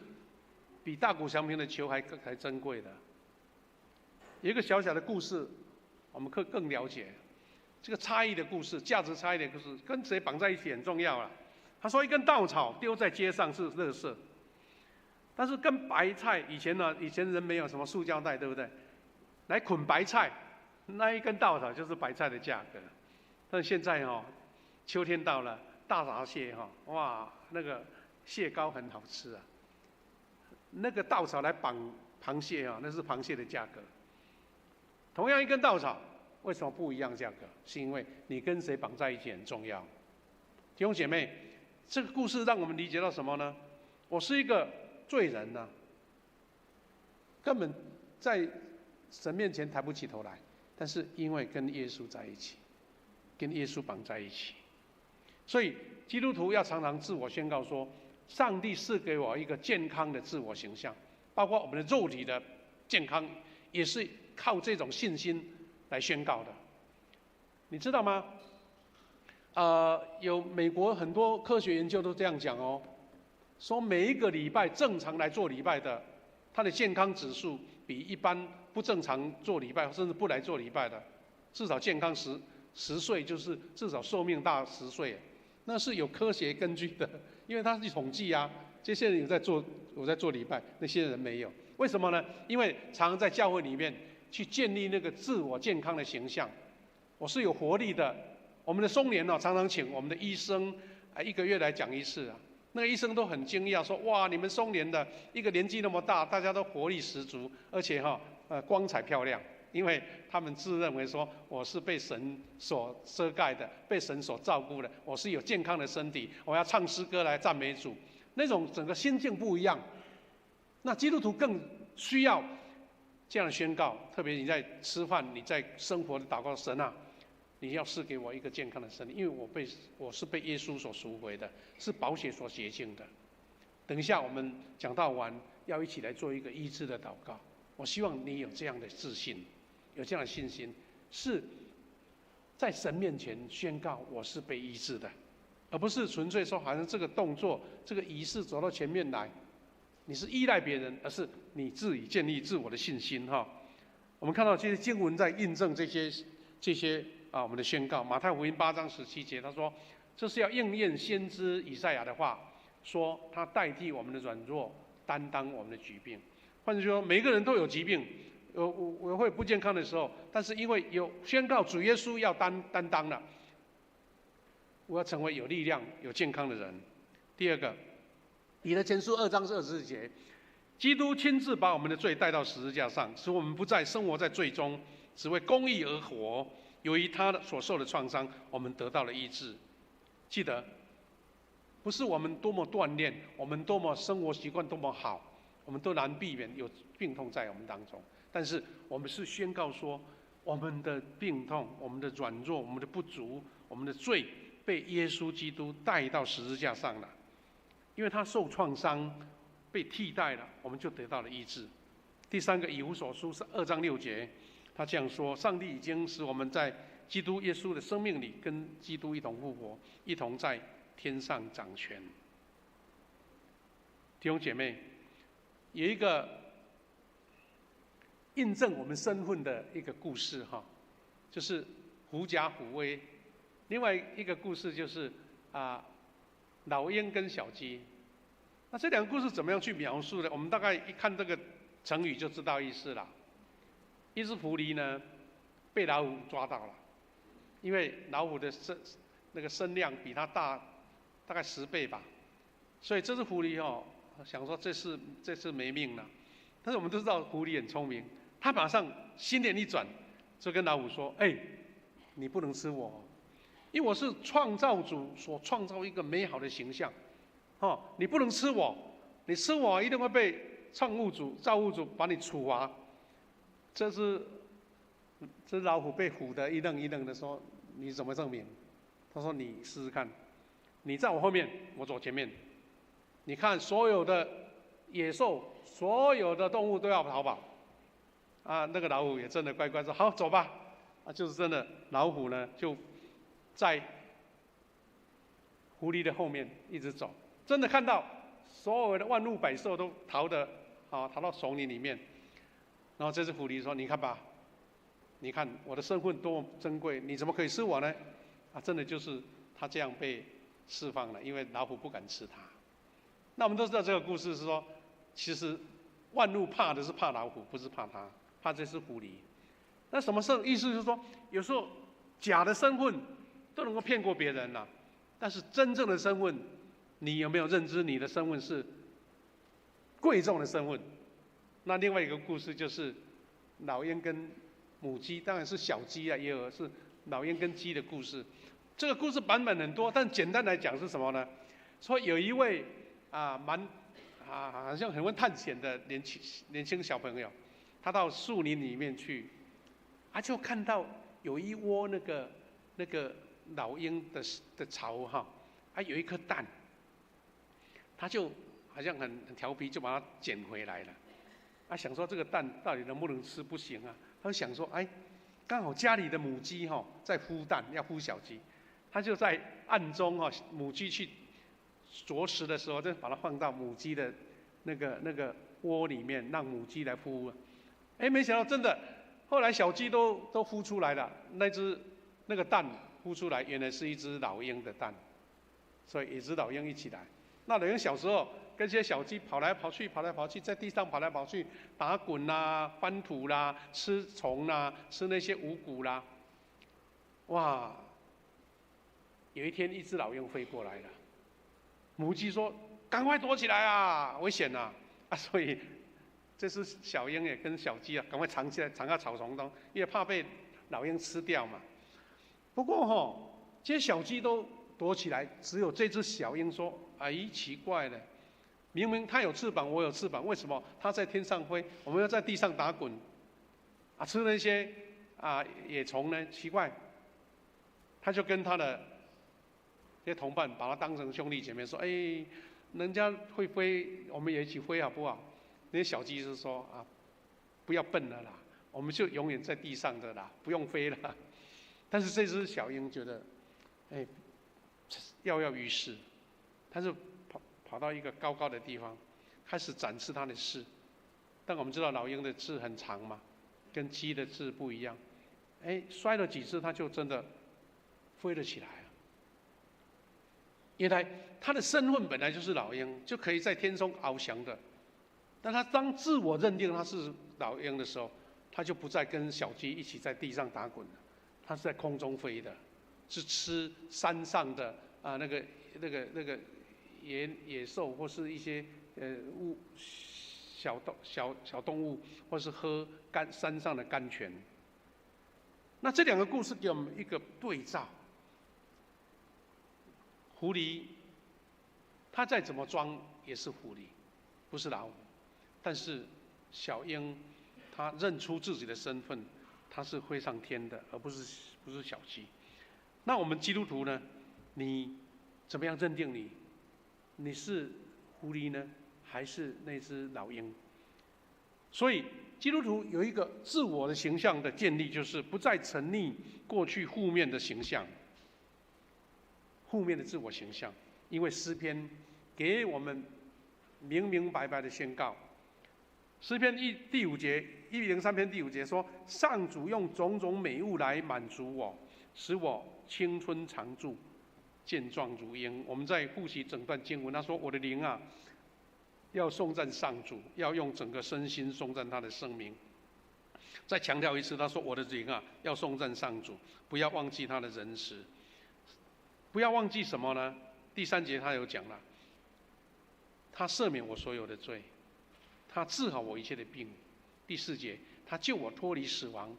比大谷翔平的球还珍贵的。有一个小小的故事，我们更了解这个差异的故事，价值差异的故事，跟谁绑在一起很重要了。他说，一根稻草丢在街上是垃圾，但是跟白菜以前人没有什么塑胶袋，对不对？来捆白菜，那一根稻草就是白菜的价格。但现在秋天到了，大闸蟹哇，那个蟹膏很好吃那个稻草来绑螃蟹那是螃蟹的价格。同样一根稻草，为什么不一样价格？是因为你跟谁绑在一起很重要。弟兄姐妹，这个故事让我们理解到什么呢？我是一个罪人根本在神面前抬不起头来，但是因为跟耶稣在一起，跟耶稣绑在一起，所以基督徒要常常自我宣告说，上帝赐给我一个健康的自我形象，包括我们的肉体的健康，也是靠这种信心来宣告的。你知道吗？有美国很多科学研究都这样讲哦，说每一个礼拜正常来做礼拜的，他的健康指数比一般不正常做礼拜甚至不来做礼拜的，至少健康10岁，就是至少寿命大10岁，那是有科学根据的，因为他是统计啊。这些人有在做礼拜，那些人没有，为什么呢？因为常常在教会里面去建立那个自我健康的形象，我是有活力的。我们的松联常常请我们的医生1个月来讲一次啊。那个医生都很惊讶，说：哇，你们松联的一个年纪那么大，大家都活力十足，而且光彩漂亮。因为他们自认为说，我是被神所遮盖的，被神所照顾的，我是有健康的身体，我要唱诗歌来赞美主，那种整个心境不一样。那基督徒更需要这样的宣告，特别你在吃饭、你在生活的祷告，神啊，你要赐给我一个健康的身体，因为我是被耶稣所赎回的，是宝血所洁净的。等一下我们讲道完，要一起来做一个医治的祷告。我希望你有这样的自信，有这样的信心，是在神面前宣告我是被医治的，而不是纯粹说好像这个动作、这个仪式走到前面来，你是依赖别人，而是你自己建立自我的信心哈。我们看到这些经文在印证这些我们的宣告。马太福音8章17节，他说：“这是要应验先知以赛亚的话，说他代替我们的软弱，担当我们的疾病。”换句说，每一个人都有疾病，我会不健康的时候，但是因为有宣告主耶稣要担当了，我要成为有力量、有健康的人。第二个，彼得前书2章24节，基督亲自把我们的罪带到十字架上，使我们不再生活在罪中，只为公义而活。由于他所受的创伤，我们得到了医治。记得，不是我们多么锻炼，我们多么生活习惯多么好，我们都难避免有病痛在我们当中。但是我们是宣告说，我们的病痛、我们的软弱、我们的不足、我们的罪，被耶稣基督带到十字架上了。因为他受创伤，被替代了，我们就得到了医治。第三个，以弗所书2章6节，他这样说：上帝已经使我们在基督耶稣的生命里，跟基督一同复活，一同在天上掌权。弟兄姐妹，有一个印证我们身份的一个故事哈，就是狐假虎威。另外一个故事就是老鹰跟小鸡。那这两个故事怎么样去描述呢？我们大概一看这个成语就知道意思了。一只狐狸呢，被老虎抓到了，因为老虎的那个身量比它大大概10倍吧，所以这只狐狸想说这次没命了。但是我们都知道狐狸很聪明，它马上心念一转，就跟老虎说：“你不能吃我，因为我是创造主所创造一个美好的形象。你不能吃我，你吃我一定会被造物主把你处罚。”这只老虎被唬得一愣一愣的说：“你怎么证明？”他说：“你试试看，你在我后面，我走前面。你看所有的野兽，所有的动物都要逃跑。”那个老虎也真的乖乖说：“好，走吧。”就是真的，老虎呢就在狐狸的后面一直走。真的看到所有的万物百兽都逃到丛林里面，然后这只狐狸说：“你看吧，你看我的身份多么珍贵，你怎么可以吃我呢？”真的就是他这样被释放了，因为老虎不敢吃他。那我们都知道这个故事是说，其实万物怕的是怕老虎，不是怕他，怕这只狐狸。那什么意思？就是说，有时候假的身份都能够骗过别人了，但是真正的身份，你有没有认知？你的身份是贵重的身份。那另外一个故事就是老鹰跟母鸡，当然是小鸡也有是老鹰跟鸡的故事。这个故事版本很多，但简单来讲是什么呢？说有一位好像很会探险的年轻小朋友，他到树林里面去，就看到有一窝那个老鹰的巢有一颗蛋，他就好像很调皮，就把它捡回来了。想说这个蛋到底能不能吃？不行啊。他就想说，刚好家里的母鸡在孵蛋，要孵小鸡，他就在暗中母鸡去啄食的时候，就把它放到母鸡的那个窝里面，让母鸡来孵。没想到真的，后来小鸡都孵出来了，那个蛋孵出来，原来是一只老鹰的蛋，所以也是老鹰一起来。那老鹰小时候跟这些小鸡跑来跑去，在地上跑来跑去，打滚啦、翻土啦、吃虫啦、吃那些五谷啦。哇！有一天，一只老鹰飞过来了，母鸡说：“赶快躲起来啊，危险啊！”所以这只小鹰也跟小鸡赶快藏起来，藏到草丛中，因为怕被老鹰吃掉嘛。不过这些小鸡都躲起来，只有这只小鹰说：“奇怪了，明明它有翅膀，我有翅膀，为什么它在天上飞，我们要在地上打滚？吃那些野虫呢？奇怪。”他就跟他的这些同伴把他当成兄弟姐妹，说：“人家会飞，我们也一起飞好不好？”那些小鸡是说：“不要笨了啦，我们就永远在地上的啦，不用飞了。”但是这只小鹰觉得，跃跃欲试，他就跑到一个高高的地方，开始展示他的翅。但我们知道老鹰的翅很长嘛，跟鸡的翅不一样。摔了几次，他就真的飞了起来了。原来他的身份本来就是老鹰，就可以在天中翱翔的。但他当自我认定他是老鹰的时候，他就不再跟小鸡一起在地上打滚了，他是在空中飞的，是吃山上的那个野兽或是一些小动物，或是喝山上的甘泉。那这两个故事给我们一个对照。狐狸，它再怎么装也是狐狸，不是老虎。但是小鹰，它认出自己的身份，它是飞上天的，而不是小鸡。那我们基督徒呢？你怎么样认定你是狐狸呢，还是那只老鹰？所以基督徒有一个自我的形象的建立，就是不再沉溺过去负面的形象。负面的自我形象，因为诗篇给我们明明白白的宣告。诗篇第5节103篇第5节说：“上主用种种美物来满足我，使我青春常驻，健壮如鹰。”我们在复习整段经文，他说：“我的灵啊，要颂赞上主，要用整个身心颂赞他的圣名。”再强调一次，他说：“我的灵啊，要颂赞上主，不要忘记他的仁慈。”不要忘记什么呢？第3节他有讲了，他赦免我所有的罪，他治好我一切的病。第4节，他救我脱离死亡，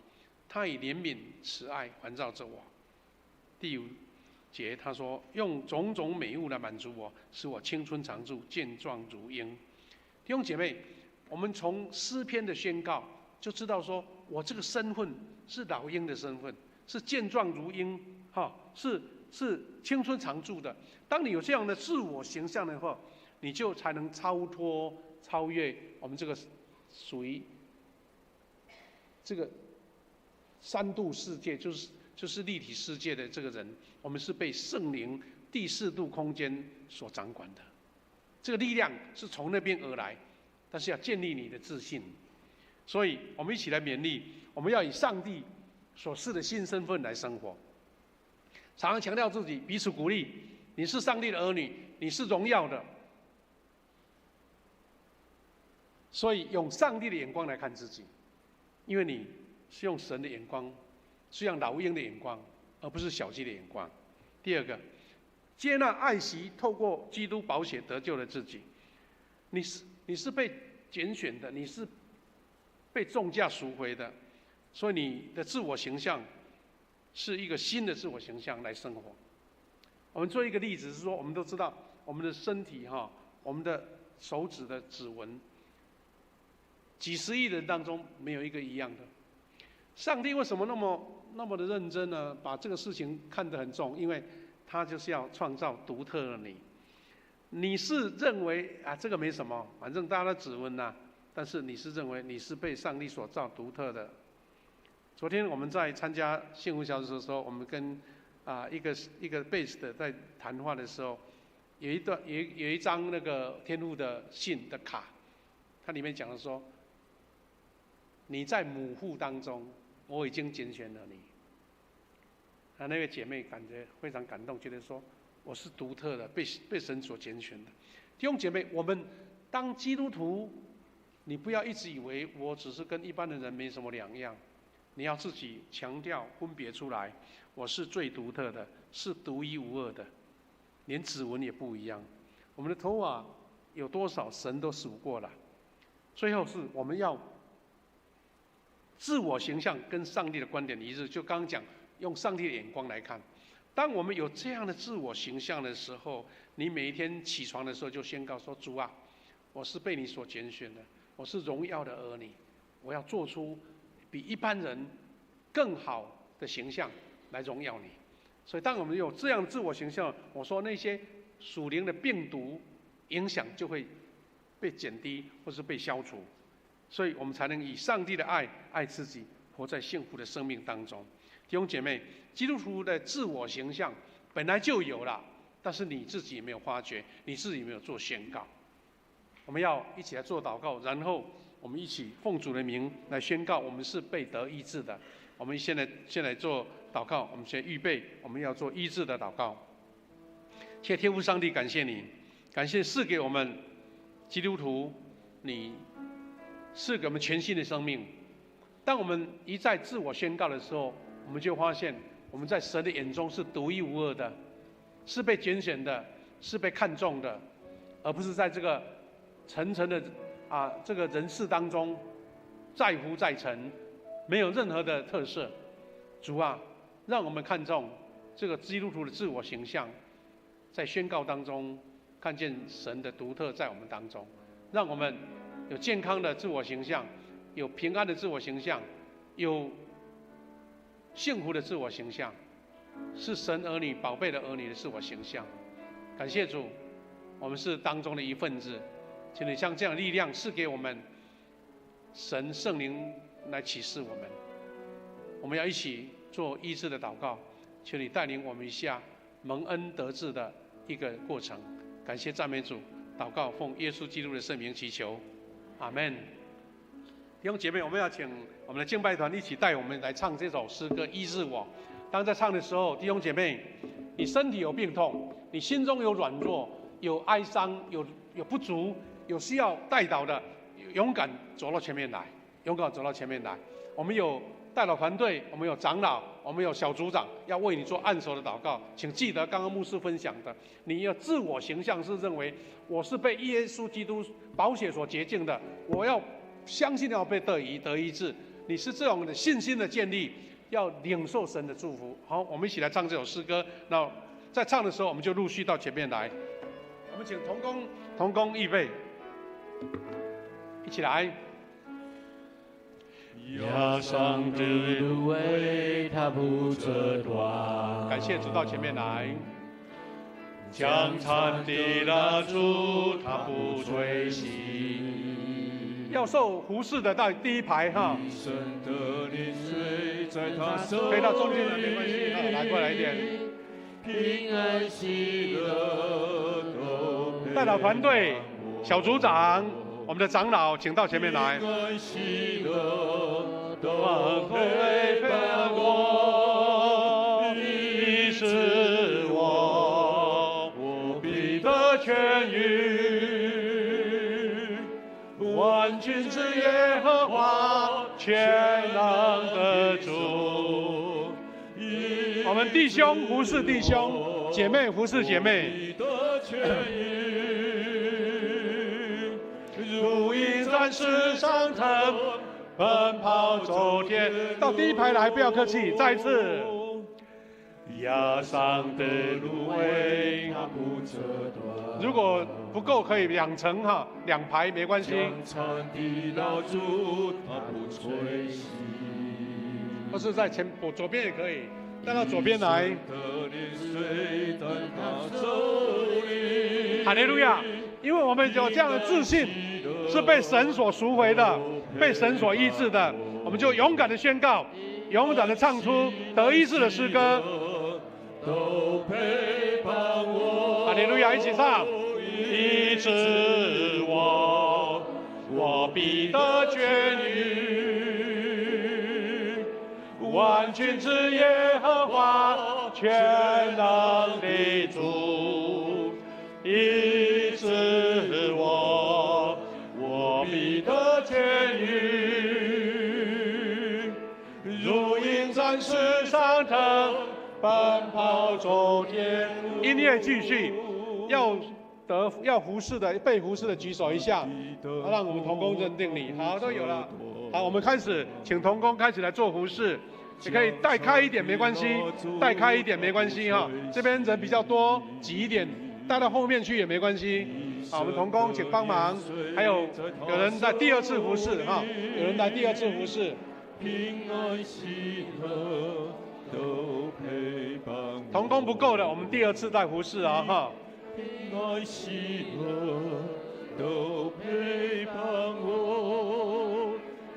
他以怜悯慈爱环绕着我。第5节他说，用种种美物来满足我，使我青春常驻，健壮如鹰。弟兄姐妹，我们从诗篇的宣告就知道说，我这个身份是老鹰的身份，是健壮如鹰，是青春常驻的。当你有这样的自我形象的话，你就才能超越我们这个属于这个3度世界，就是立体世界的这个人。我们是被圣灵第4度空间所掌管的，这个力量是从那边而来，但是要建立你的自信。所以我们一起来勉励，我们要以上帝所赐的新身份来生活。常常强调自己，彼此鼓励。你是上帝的儿女，你是荣耀的。所以用上帝的眼光来看自己，因为你是用神的眼光，是用老鹰的眼光，而不是小鸡的眼光。第2个，接纳爱惜透过基督宝血得救的自己。你是被拣选的，你是被重价赎回的，所以你的自我形象是一个新的自我形象来生活。我们做一个例子是说，我们都知道我们的身体我们的手指的指纹，几十亿人当中没有一个一样的。上帝为什么那么的认真呢？把这个事情看得很重，因为他就是要创造独特的你。你是认为啊这个没什么，反正大家都指纹呐，但是你是认为你是被上帝所造独特的。昨天我们在参加幸福小组的时候，我们跟一个贝斯的在谈话的时候，有一张那个天父的信的卡，它里面讲的说，你在母腹当中，我已经拣选了你。那位姐妹感觉非常感动，觉得说我是独特的，被神所拣选的。弟兄姐妹，我们当基督徒，你不要一直以为我只是跟一般的人没什么两样，你要自己强调分别出来，我是最独特的，是独一无二的，连指纹也不一样。我们的头发有多少，神都数过了。最后是我们要自我形象跟上帝的观点一致，就刚刚讲。用上帝的眼光来看，当我们有这样的自我形象的时候，你每一天起床的时候就宣告说：主啊，我是被你所拣选的，我是荣耀的儿女，我要做出比一般人更好的形象来荣耀你。所以当我们有这样自我形象，我说那些属灵的病毒影响就会被减低或是被消除，所以我们才能以上帝的爱爱自己，活在幸福的生命当中。弟兄姐妹，基督徒的自我形象本来就有了，但是你自己没有发觉，你自己没有做宣告。我们要一起来做祷告，然后我们一起奉主的名来宣告，我们是被得医治的。我们现在做祷告，我们先预备，我们要做医治的祷告。谢天父上帝，感谢你，感谢赐给我们基督徒，你赐给我们全新的生命。当我们一再自我宣告的时候，我们就发现我们在神的眼中是独一无二的，是被拣选的，是被看重的，而不是在这个层层的这个人世当中在乎在尘，没有任何的特色。主啊，让我们看重这个基督徒的自我形象，在宣告当中看见神的独特在我们当中，让我们有健康的自我形象，有平安的自我形象，有幸福的自我形象，是神儿女宝贝的儿女的自我形象。感谢主，我们是当中的一份子，请你将这样的力量赐给我们，神圣灵来启示我们。我们要一起做医治的祷告，求你带领我们一下蒙恩得治的一个过程。感谢赞美主，祷告奉耶稣基督的圣名祈求，阿们。弟兄姐妹，我们要请我们的敬拜团一起带我们来唱这首诗歌《医治我》。当在唱的时候，弟兄姐妹，你身体有病痛，你心中有软弱，有哀伤，有不足，有需要代祷的，勇敢走到前面来，勇敢走到前面来。我们有代祷团队，我们有长老，我们有小组长，要为你做按手的祷告。请记得刚刚牧师分享的，你要自我形象是认为我是被耶稣基督宝血所洁净的，我要相信要被得医治，你是这种的信心的建立，要领受神的祝福。好，我们一起来唱这首诗歌。那在唱的时候，我们就陆续到前面来。我们请同工预备，一起来。压伤的芦苇，它不折断。感谢主到前面来。将残的蜡烛，它不吹熄。要受服侍的到第一排哈。可以到中间来没关系，来过来一点。平安喜乐都陪代祷团队、小组长、我们的长老，请到前面来。平安喜乐都陪伴我，医治我，我必得痊愈。万军之耶和华，全能的主。我们弟兄服侍弟兄，姐妹服侍姐妹。如鹰展翅上腾，奔跑走天。到第一排来，不要客气，再一次。压伤的芦苇，它不折断。如果不够，可以2层哈，2排没关系。将残的蜡烛，它不吹熄。或是在左边也可以。带到左边来。哈利路亚！因为我们有这样的自信，是被神所赎回的，被神所医治的，我们就勇敢的宣告，勇敢的唱出得医治的诗歌。哈利路亚！一起唱。医治我，我必得痊愈。万军之耶和华，全能的主，医治我，我必得痊愈。如鹰展翅上腾，奔跑走天路。音乐继续，要服侍的被服侍的举手一下，让我们同工认定你。好，都有了。好，我们开始，请同工开始来做服侍。也可以带开一点没关系，带开一点没关系哈。这边人比较多，挤一点，带到后面去也没关系。好，我们同工请帮忙。还有人在第二次服侍哈，有人来第二次服侍。同工不够的，我们第二次再服侍啊哈。平安喜乐都陪伴我，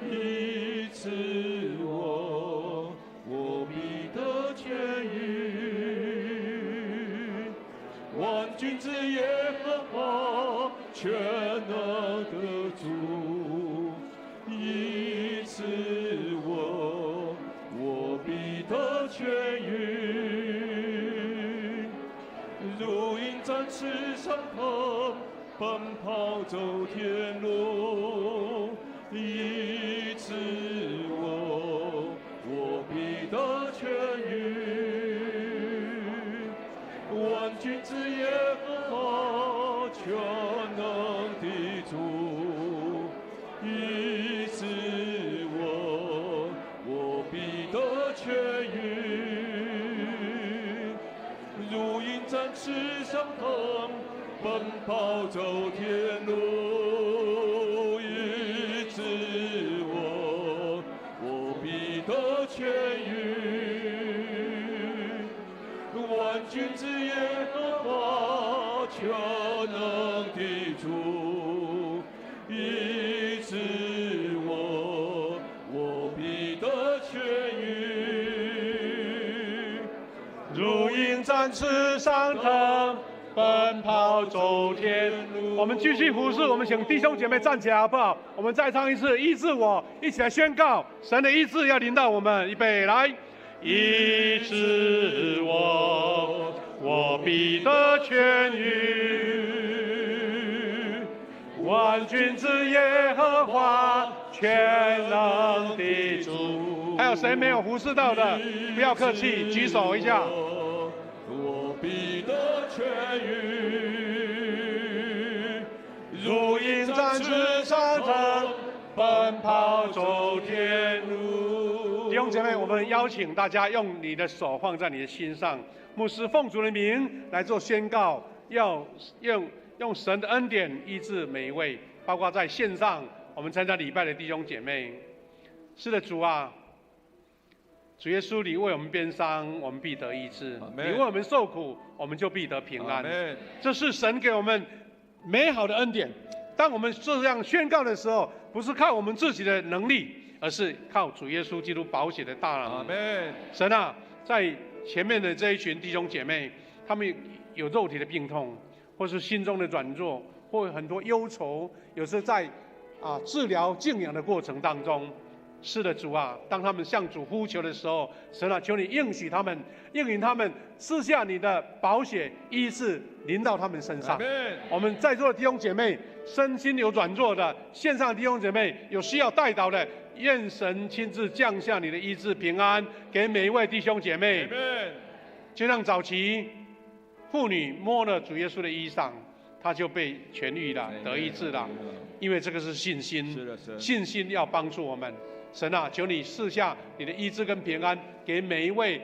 医治我，我必得痊愈。万军之耶和华，全能的主，医治我，我必得痊愈。如鹰展翅上腾，奔跑走天路，医治我，我必得痊愈。万军之耶和华，全能的主，医治我，我必得痊愈。如鹰展翅上腾，奔跑走天路，医治我，我必得痊愈。万军之耶和华，全能的主，医治我，我必得痊愈。如鹰展翅上腾，奔跑走天路。我们继续服侍，我们请弟兄姐妹站起来好不好？我们再唱一次医治我，一起来宣告神的医治要临到我们。预备来，医治我，我必得痊愈。万军之耶和华，全能的主。还有谁没有服侍到的？不要客气，举手一下。我必得痊愈。如鹰展翅上腾，奔跑走天路。弟兄姐妹，我们邀请大家用你的手放在你的心上，牧师奉主的名来做宣告，要用神的恩典医治每一位，包括在线上我们参加礼拜的弟兄姐妹。是的，主啊，主耶稣，你为我们鞭伤，我们必得医治；你为我们受苦，我们就必得平安。这是神给我们美好的恩典。当我们这样宣告的时候，不是靠我们自己的能力，而是靠主耶稣基督宝血的大能。神啊，在前面的这一群弟兄姐妹，他们有肉体的病痛，或是心中的软弱，或很多忧愁，有时在治疗静养的过程当中。是的，主啊，当他们向主呼求的时候，神啊，求你应许他们，赐下你的宝血医治临到他们身上。我们在座的弟兄姐妹，身心有软弱的，线上的弟兄姐妹有需要代祷的，愿神亲自降下你的医治平安给每一位弟兄姐妹。就像早期妇女摸了主耶稣的衣裳，她就被痊愈了，得医治了。因为这个是信心，信心要帮助我们。神啊，求你赐下你的医治跟平安给每一位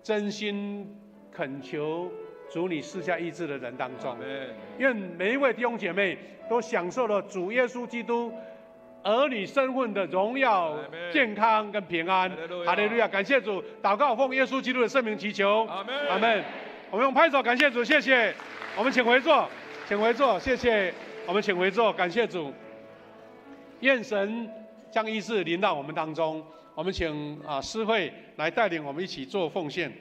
真心恳求主你赐下医治的人当中。愿每一位弟兄姐妹都享受了主耶稣基督儿女身份的荣耀、健康跟平安。哈利路亚！感谢主，祷告奉耶稣基督的圣名祈求。阿门。我们用拍手感谢主，谢谢。我们请回座，请回座，谢谢。我们请回座，感谢主。愿神将医治临到我们当中。我们请诗慧来带领我们一起做奉献。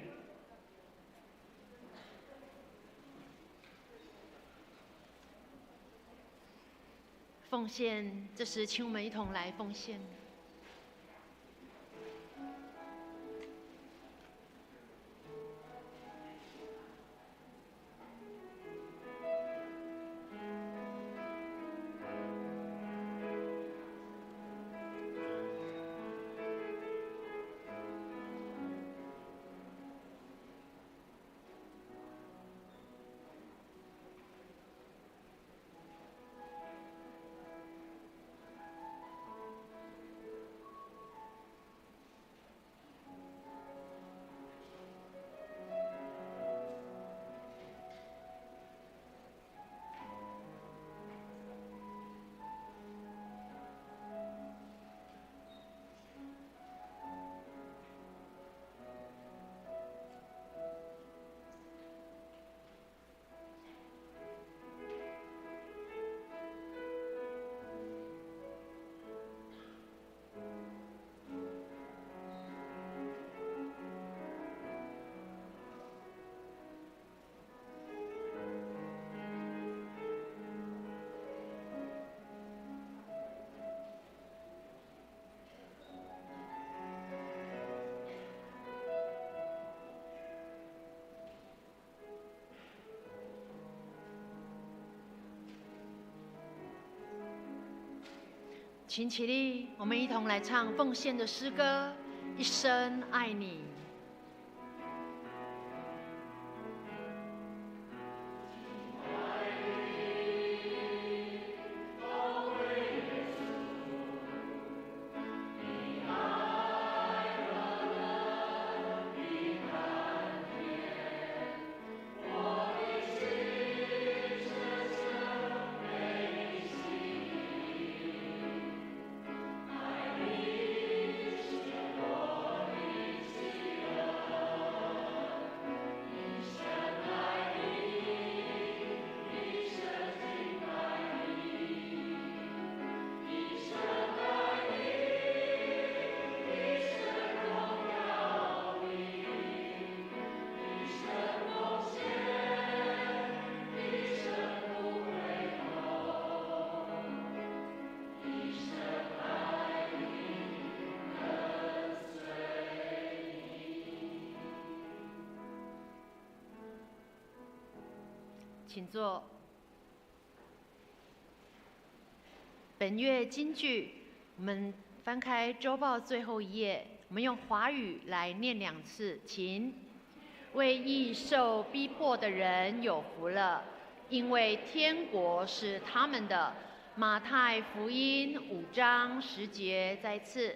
奉献，这时请我们一同来奉献。请起立，我们一同来唱奉献的诗歌《一生爱你》。请坐。本月金句，我们翻开周报最后一页，我们用华语来念2次，请。为义受逼迫的人有福了，因为天国是他们的。马太福音5章10节，再次。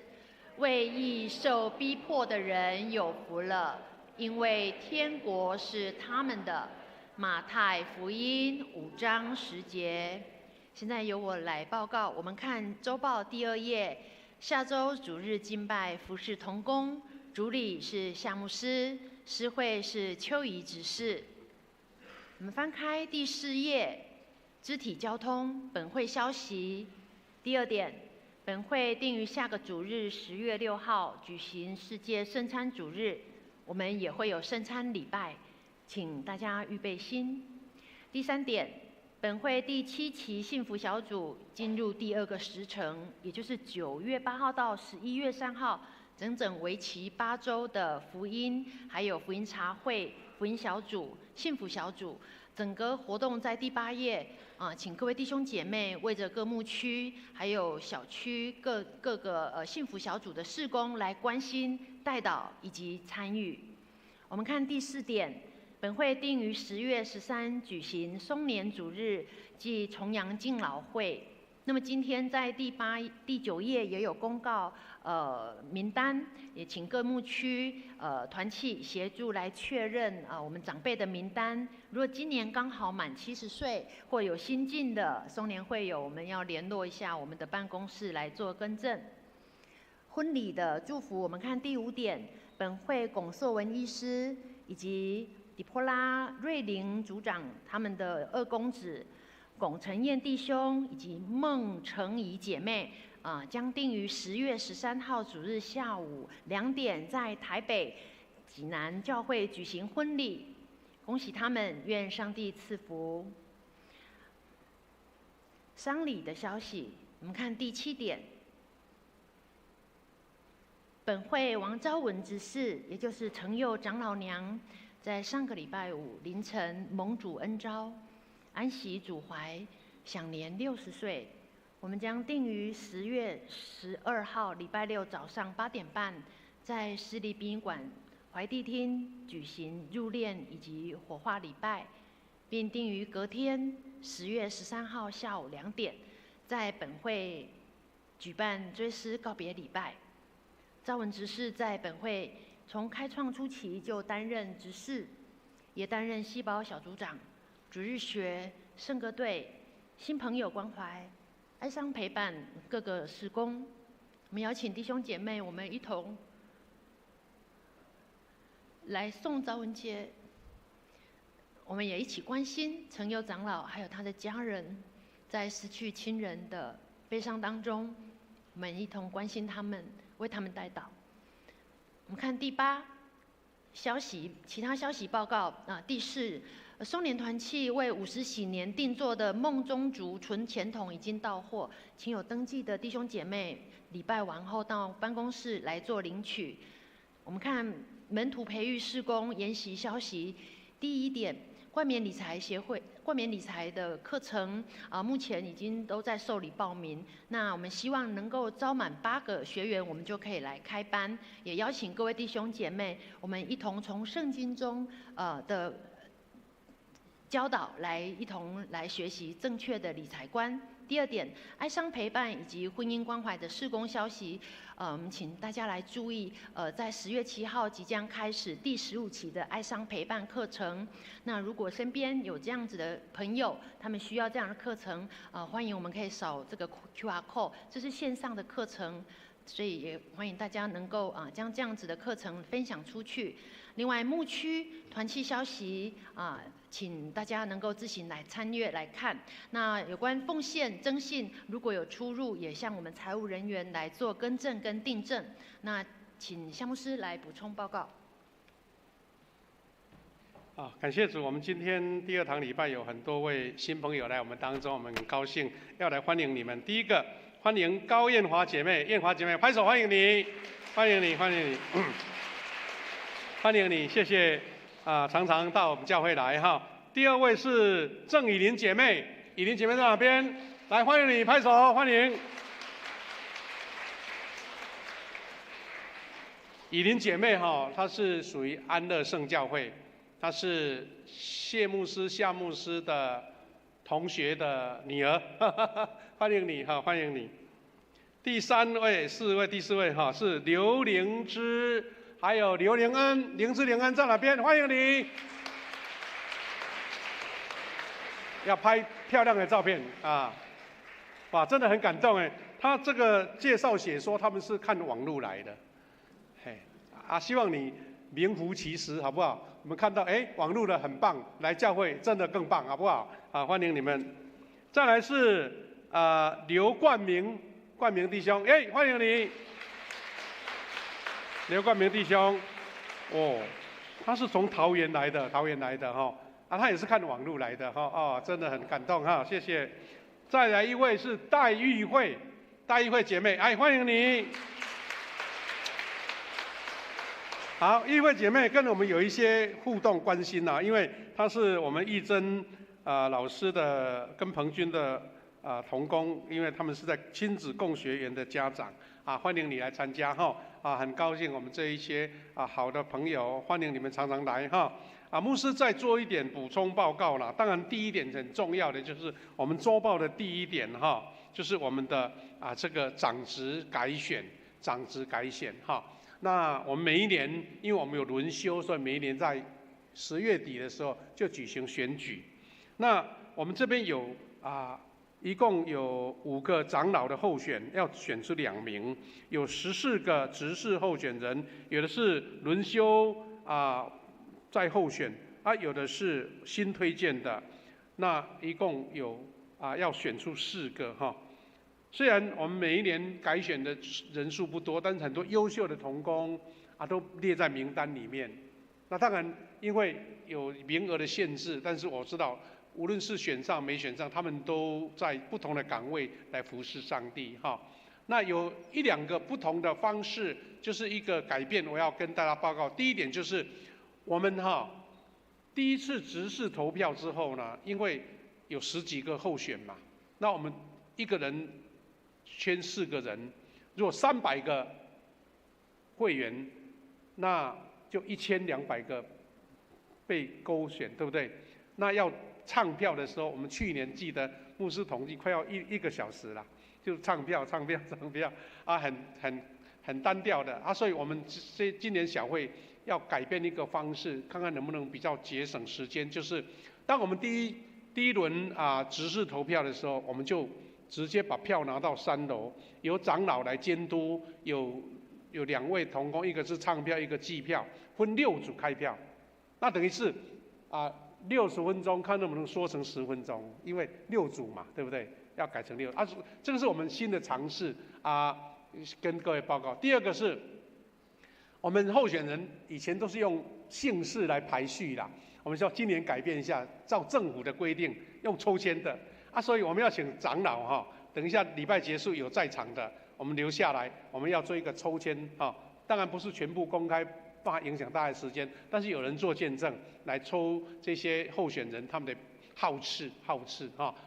为义受逼迫的人有福了，因为天国是他们的。马太福音5章10节。现在由我来报告。我们看周报第2页，下周主日敬拜服事同工，主礼是夏牧师，诗会是邱怡执事。我们翻开第4页，肢体交通本会消息。第2点，本会定于下个主日10月6号举行世界圣餐主日，我们也会有圣餐礼拜，请大家预备心。第3点，本会第7期幸福小组进入第2个时程，也就是9月8号到11月3号，整整为期8周的福音，还有福音茶会、福音小组、幸福小组。整个活动在第8页，请各位弟兄姐妹为着各牧区还有小区各个幸福小组的事工来关心、代祷以及参与。我们看第4点。本会定于10月13举行松年主日暨重阳敬老会，那么今天在第9页也有公告，名单，也请各牧区团契协助来确认我们长辈的名单。如果今年刚好满70岁或有新进的松年会友，我们要联络一下我们的办公室来做更正。婚礼的祝福，我们看第5点，本会龚硕文医师以及底波拉瑞玲组长他们的2公子龚承彦弟兄以及孟成怡姐妹，将定于10月13号主日下午2点在台北济南教会举行婚礼。恭喜他们，愿上帝赐福。丧礼的消息，我们看第7点。本会王昭文执事，也就是程佑长老娘，在上个礼拜5凌晨蒙主恩召，安息主怀，享年60岁。我们将定于10月12号礼拜6早上8点半，在市立殡仪馆怀帝厅举行入殓以及火化礼拜，并定于隔天10月13号下午2点，在本会举办追思告别礼拜。昭文执事在本会从开创初期就担任执事，也担任细胞小组长、主日学、圣歌队、新朋友关怀、哀伤陪伴各个事工。我们邀请弟兄姐妹，我们一同来送昭文节。我们也一起关心程佑长老还有他的家人，在失去亲人的悲伤当中，我们一同关心他们，为他们代祷。我们看第8消息，其他消息报告第4，松年团契为50喜年定做的梦中竹纯钱筒已经到货，请有登记的弟兄姐妹礼拜完后到办公室来做领取。我们看门徒培育事工研习消息，第1点。冠冕理财协会冠冕理财的课程目前已经都在受理报名。那我们希望能够招满8个学员，我们就可以来开班。也邀请各位弟兄姐妹，我们一同从圣经中的教导来一同来学习正确的理财观。第2点，哀伤陪伴以及婚姻关怀的事工消息，请大家来注意，在10月7号即将开始第15期的哀伤陪伴课程。那如果身边有这样子的朋友，他们需要这样的课程，欢迎我们可以扫这个 QR code， 这是线上的课程，所以也欢迎大家能够将这样子的课程分享出去。另外，牧区团契消息请大家能够自行来参阅来看。那有关奉献征信，如果有出入，也向我们财务人员来做更正跟订正。那请夏牧师来补充报告。感谢主，我们今天第2堂礼拜有很多位新朋友来我们当中，我们很高兴要来欢迎你们。第一个，欢迎高燕华姐妹，燕华姐妹拍手欢迎你，欢迎你，欢迎你，欢迎你，谢谢。常常到我们教会来哈。第2位是郑以琳姐妹，以琳姐妹在哪边？来，欢迎你，拍手欢迎。以琳姐妹哈，她是属于安乐圣教会，她是谢牧师、夏牧师的同学的女儿，欢迎你哈，欢迎你。第4位哈是刘灵芝。还有刘灵恩，灵芝灵恩在哪边？欢迎你！要拍漂亮的照片哇，真的很感动哎。他这个介绍写说他们是看网路来的，希望你名副其实好不好？我们看到网路的很棒，来教会真的更棒好不好？欢迎你们。再来是刘冠明弟兄，欢迎你。刘冠明弟兄，他是从桃园来的哈，他也是看网路来的哈，真的很感动哈，谢谢。再来一位是戴玉慧姐妹，欢迎你。好，玉慧姐妹跟我们有一些互动关心因为她是我们义珍老师的跟彭军的同工，因为他们是在亲子共学园的家长欢迎你来参加哈。很高兴我们这一些好的朋友，欢迎你们常常来哈。牧师再做一点补充报告啦。当然第1点很重要的就是我们周报的第1点哈，就是我们的这个长职改选哈。那我们每一年，因为我们有轮休，所以每一年在10月底的时候就举行选举。那我们这边有一共有5个长老的候选，要选出2名，有14个执事候选人，有的是轮休在候选，有的是新推荐的。那一共有要选出4个哈。虽然我们每一年改选的人数不多，但是很多优秀的同工都列在名单里面。那当然，因为有名额的限制，但是我知道，无论是选上没选上，他们都在不同的岗位来服侍上帝哈。那有1、2个不同的方式，就是一个改变，我要跟大家报告。第一点就是我们第一次执事投票之后呢，因为有10几个候选嘛，那我们一个人圈4个人，如果300个会员，那就1200个被勾选，对不对？那要唱票的时候，我们去年记得牧师统计快要1个小时了，就唱票很单调的所以我们今年小会要改变一个方式，看看能不能比较节省时间。就是当我们第一轮执事投票的时候，我们就直接把票拿到3楼，由长老来监督，有2位同工，一个是唱票，一个计票，分6组开票。那等于是60分钟，看能不能缩成10分钟，因为6组嘛，对不对？要改成6。这个是我们新的尝试跟各位报告。第二个是，我们候选人以前都是用姓氏来排序啦，我们说今年改变一下，照政府的规定用抽签的所以我们要请长老等一下礼拜结束有在场的，我们留下来，我们要做一个抽签当然不是全部公开，怕影响大家的时间，但是有人做见证来抽这些候选人他们的号次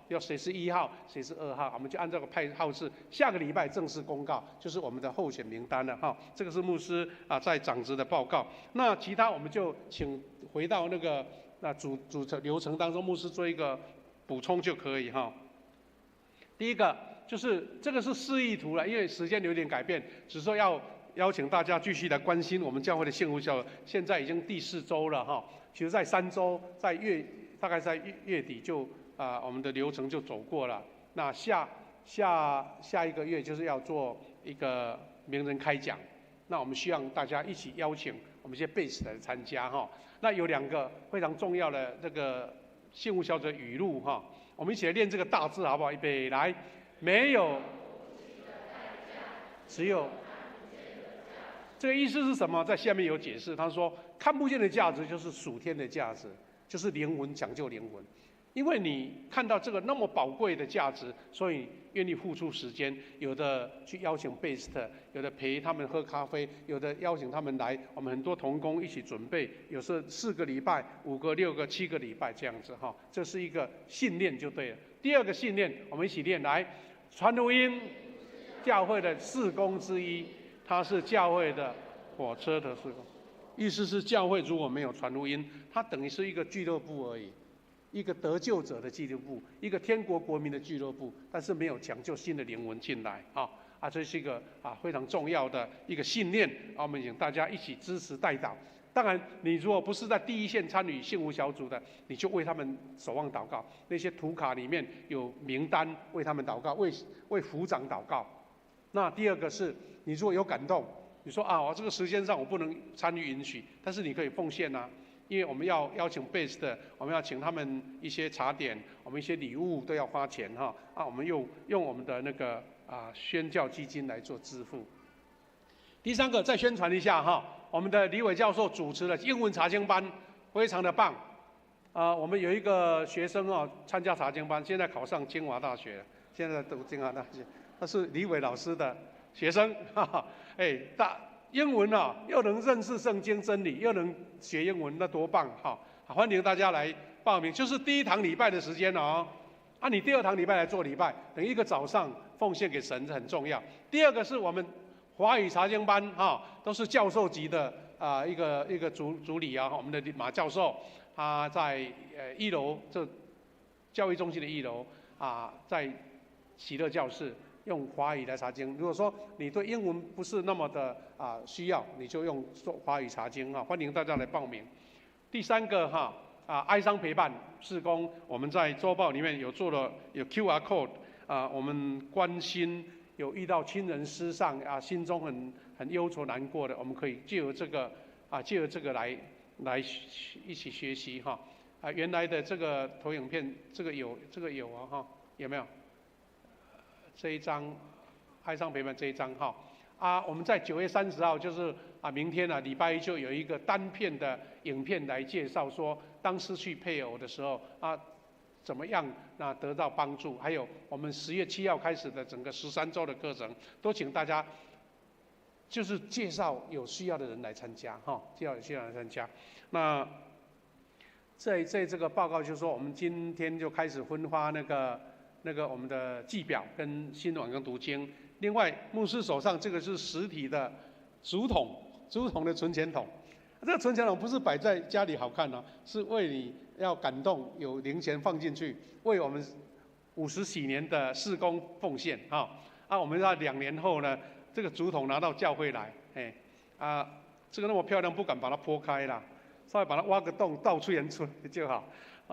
要谁是1号，谁是2号，我们就按这个派号次，下个礼拜正式公告，就是我们的候选名单了这个是牧师在长职的报告。那其他我们就请回到那个主流程当中，牧师做一个补充就可以第一个就是这个是示意图了，因为时间有点改变，只是说要邀请大家继续来关心我们教会的幸福小组，现在已经第4周了其实在3周，大概在月底就我们的流程就走过了。那下一个月就是要做一个名人开讲，那我们希望大家一起邀请我们一些贝斯来参加那有2个非常重要的这个幸福小组的语录我们一起来念这个大字好不好？预备来，没有，只有。这个意思是什么？在下面有解释，他说看不见的价值就是属天的价值，就是灵魂，讲究灵魂。因为你看到这个那么宝贵的价值，所以愿意付出时间，有的去邀请贝斯特，有的陪他们喝咖啡，有的邀请他们来，我们很多同工一起准备，有时候4个礼拜、5个、6个、7个礼拜这样子这是一个信念就对了。第2个信念，我们一起念来，传福音，教会的事工之一，它是教会的火车的事工。意思是教会如果没有传福音，它等于是一个俱乐部而已。一个得救者的俱乐部，一个天国国民的俱乐部，但是没有抢救新的灵魂进来这是一个非常重要的一个信念我们请大家一起支持代祷。当然，你如果不是在第一线参与幸福小组的，你就为他们守望祷告。那些图卡里面有名单，为他们祷告，为福长祷告。那第2个是，你如果有感动，你说我这个时间上我不能参与允许，但是你可以奉献因为我们要邀请贝斯的，我们要请他们一些茶点，我们一些礼物都要花钱我们用我们的那个宣教基金来做支付。第3个再宣传一下我们的李伟教授主持的英文查经班，非常的棒我们有一个学生参加查经班，现在考上清华大学了，现在读清华大学，他是李伟老师的学生英文又能认识圣经真理，又能学英文，那多棒欢迎大家来报名，就是第1堂礼拜的时间你第2堂礼拜来做礼拜，等一个早上奉献给神很重要。第2个是我们华语查经班都是教授级的一个主理我们的马教授他在1楼，这教育中心的1楼在喜乐教室，用华语来查经。如果说你对英文不是那么的需要，你就用华语查经欢迎大家来报名。第三个哀伤陪伴事工，我们在周报里面有做了有 QR code 我们关心有遇到亲人失丧心中很忧愁难过的，我们可以借由这个来一起学习原来的这个投影片这个有有没有？这一张哀伤陪伴这一张我们在9月30号就是明天礼拜一就有一个单片的影片来介绍说，当失去配偶的时候怎么样得到帮助，还有我们10月7号开始的整个13周的课程，都请大家就是介绍有需要的人来参加介绍有需要的人来参加。那在这个报告就是说，我们今天就开始分发那个我们的记表跟新晚跟读经。另外，牧师手上这个是实体的竹筒的存钱筒。这个存钱筒不是摆在家里好看是为你要感动，有零钱放进去，为我们50几年的事工奉献我们要2年后呢，这个竹筒拿到教会来，这个那么漂亮，不敢把它剖开啦，稍微把它挖个洞倒出盐出就好，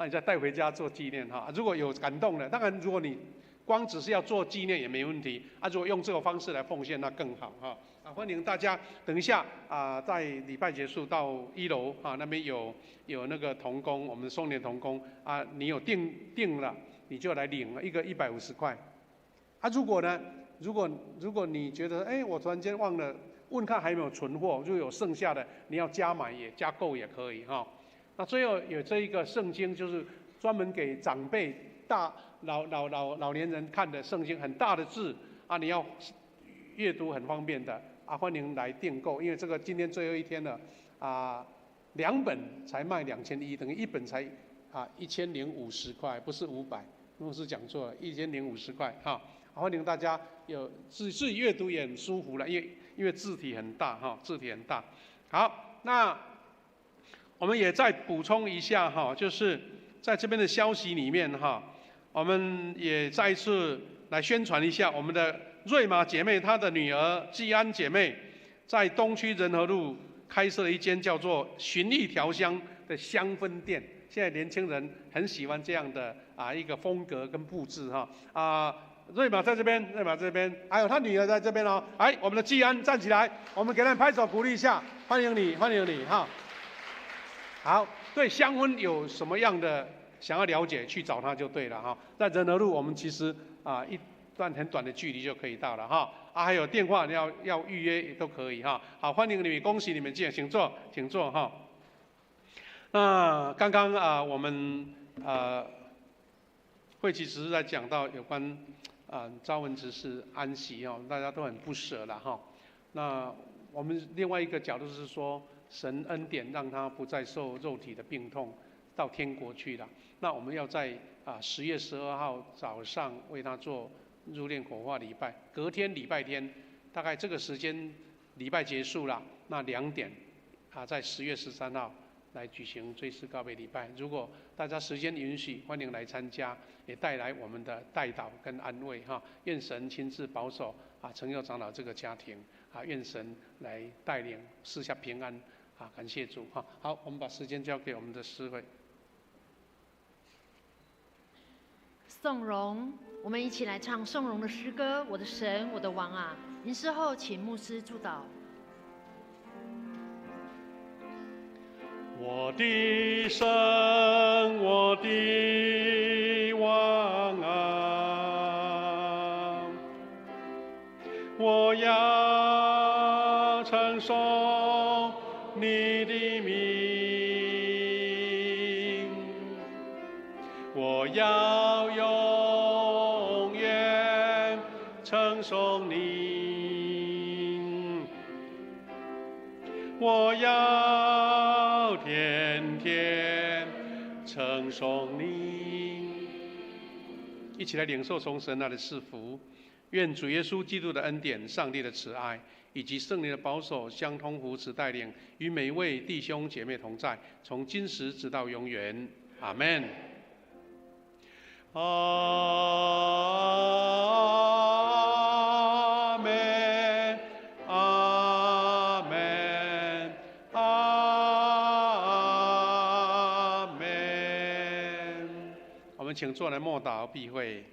你再带回家做纪念如果有感动的，当然如果你光只是要做纪念也没问题如果用这个方式来奉献那更好欢迎大家等一下在礼拜结束到1楼那边有那个同工，我们送年同工你有订了你就来领一个150块如果呢如果你觉得我突然间忘了问看还有没有存货，如果有剩下的你要加买也加购也可以那最后有这一个圣经，就是专门给长辈老年人看的圣经，很大的字你要阅读很方便的欢迎来订购，因为这个今天最后一天了2本才卖2100，等于1本才1050块，不是500，牧师讲错了，1050块欢迎大家有自己阅读也很舒服了，因为字体很大字体很大。好，那我们也再补充一下就是在这边的消息里面我们也再一次来宣传一下我们的瑞玛姐妹她的女儿季安姐妹，在东区仁和路开设了一间叫做寻意调香的香氛店。现在年轻人很喜欢这样的一个风格跟布置瑞玛在这边，还有她女儿在这边我们的季安站起来，我们给她拍手鼓励一下，欢迎你好，对香氛有什么样的想要了解，去找他就对了在仁和路，我们其实一段很短的距离就可以到了还有电话要预约也都可以好，欢迎你们，恭喜你们进来，请坐那刚刚我们会期只是在讲到有关召文执事安息大家都很不舍了那我们另外一个角度是说，神恩典让他不再受肉体的病痛，到天国去了。那我们要在10月12号早上为他做入殓火化礼拜，隔天礼拜天大概这个时间礼拜结束了，那2点在10月13号来举行追思告别礼拜。如果大家时间允许，欢迎来参加，也带来我们的代祷跟安慰愿神亲自保守陈佑长老这个家庭愿神来带领赐下平安感谢主好，我们把时间交给我们的诗会。颂荣，我们一起来唱颂荣的诗歌《我的神，我的王啊》。吟诗后，请牧师祝祷。我的神，我的王啊，我要称颂你的名，我要永远称颂你，我要天天称颂你。一起来领受从神那里赐福，愿主耶稣基督的恩典、上帝的慈爱以及圣灵的保守、相通扶持带领，与每一位弟兄姐妹同在，从今时直到永远。阿们。请坐来默祷避会。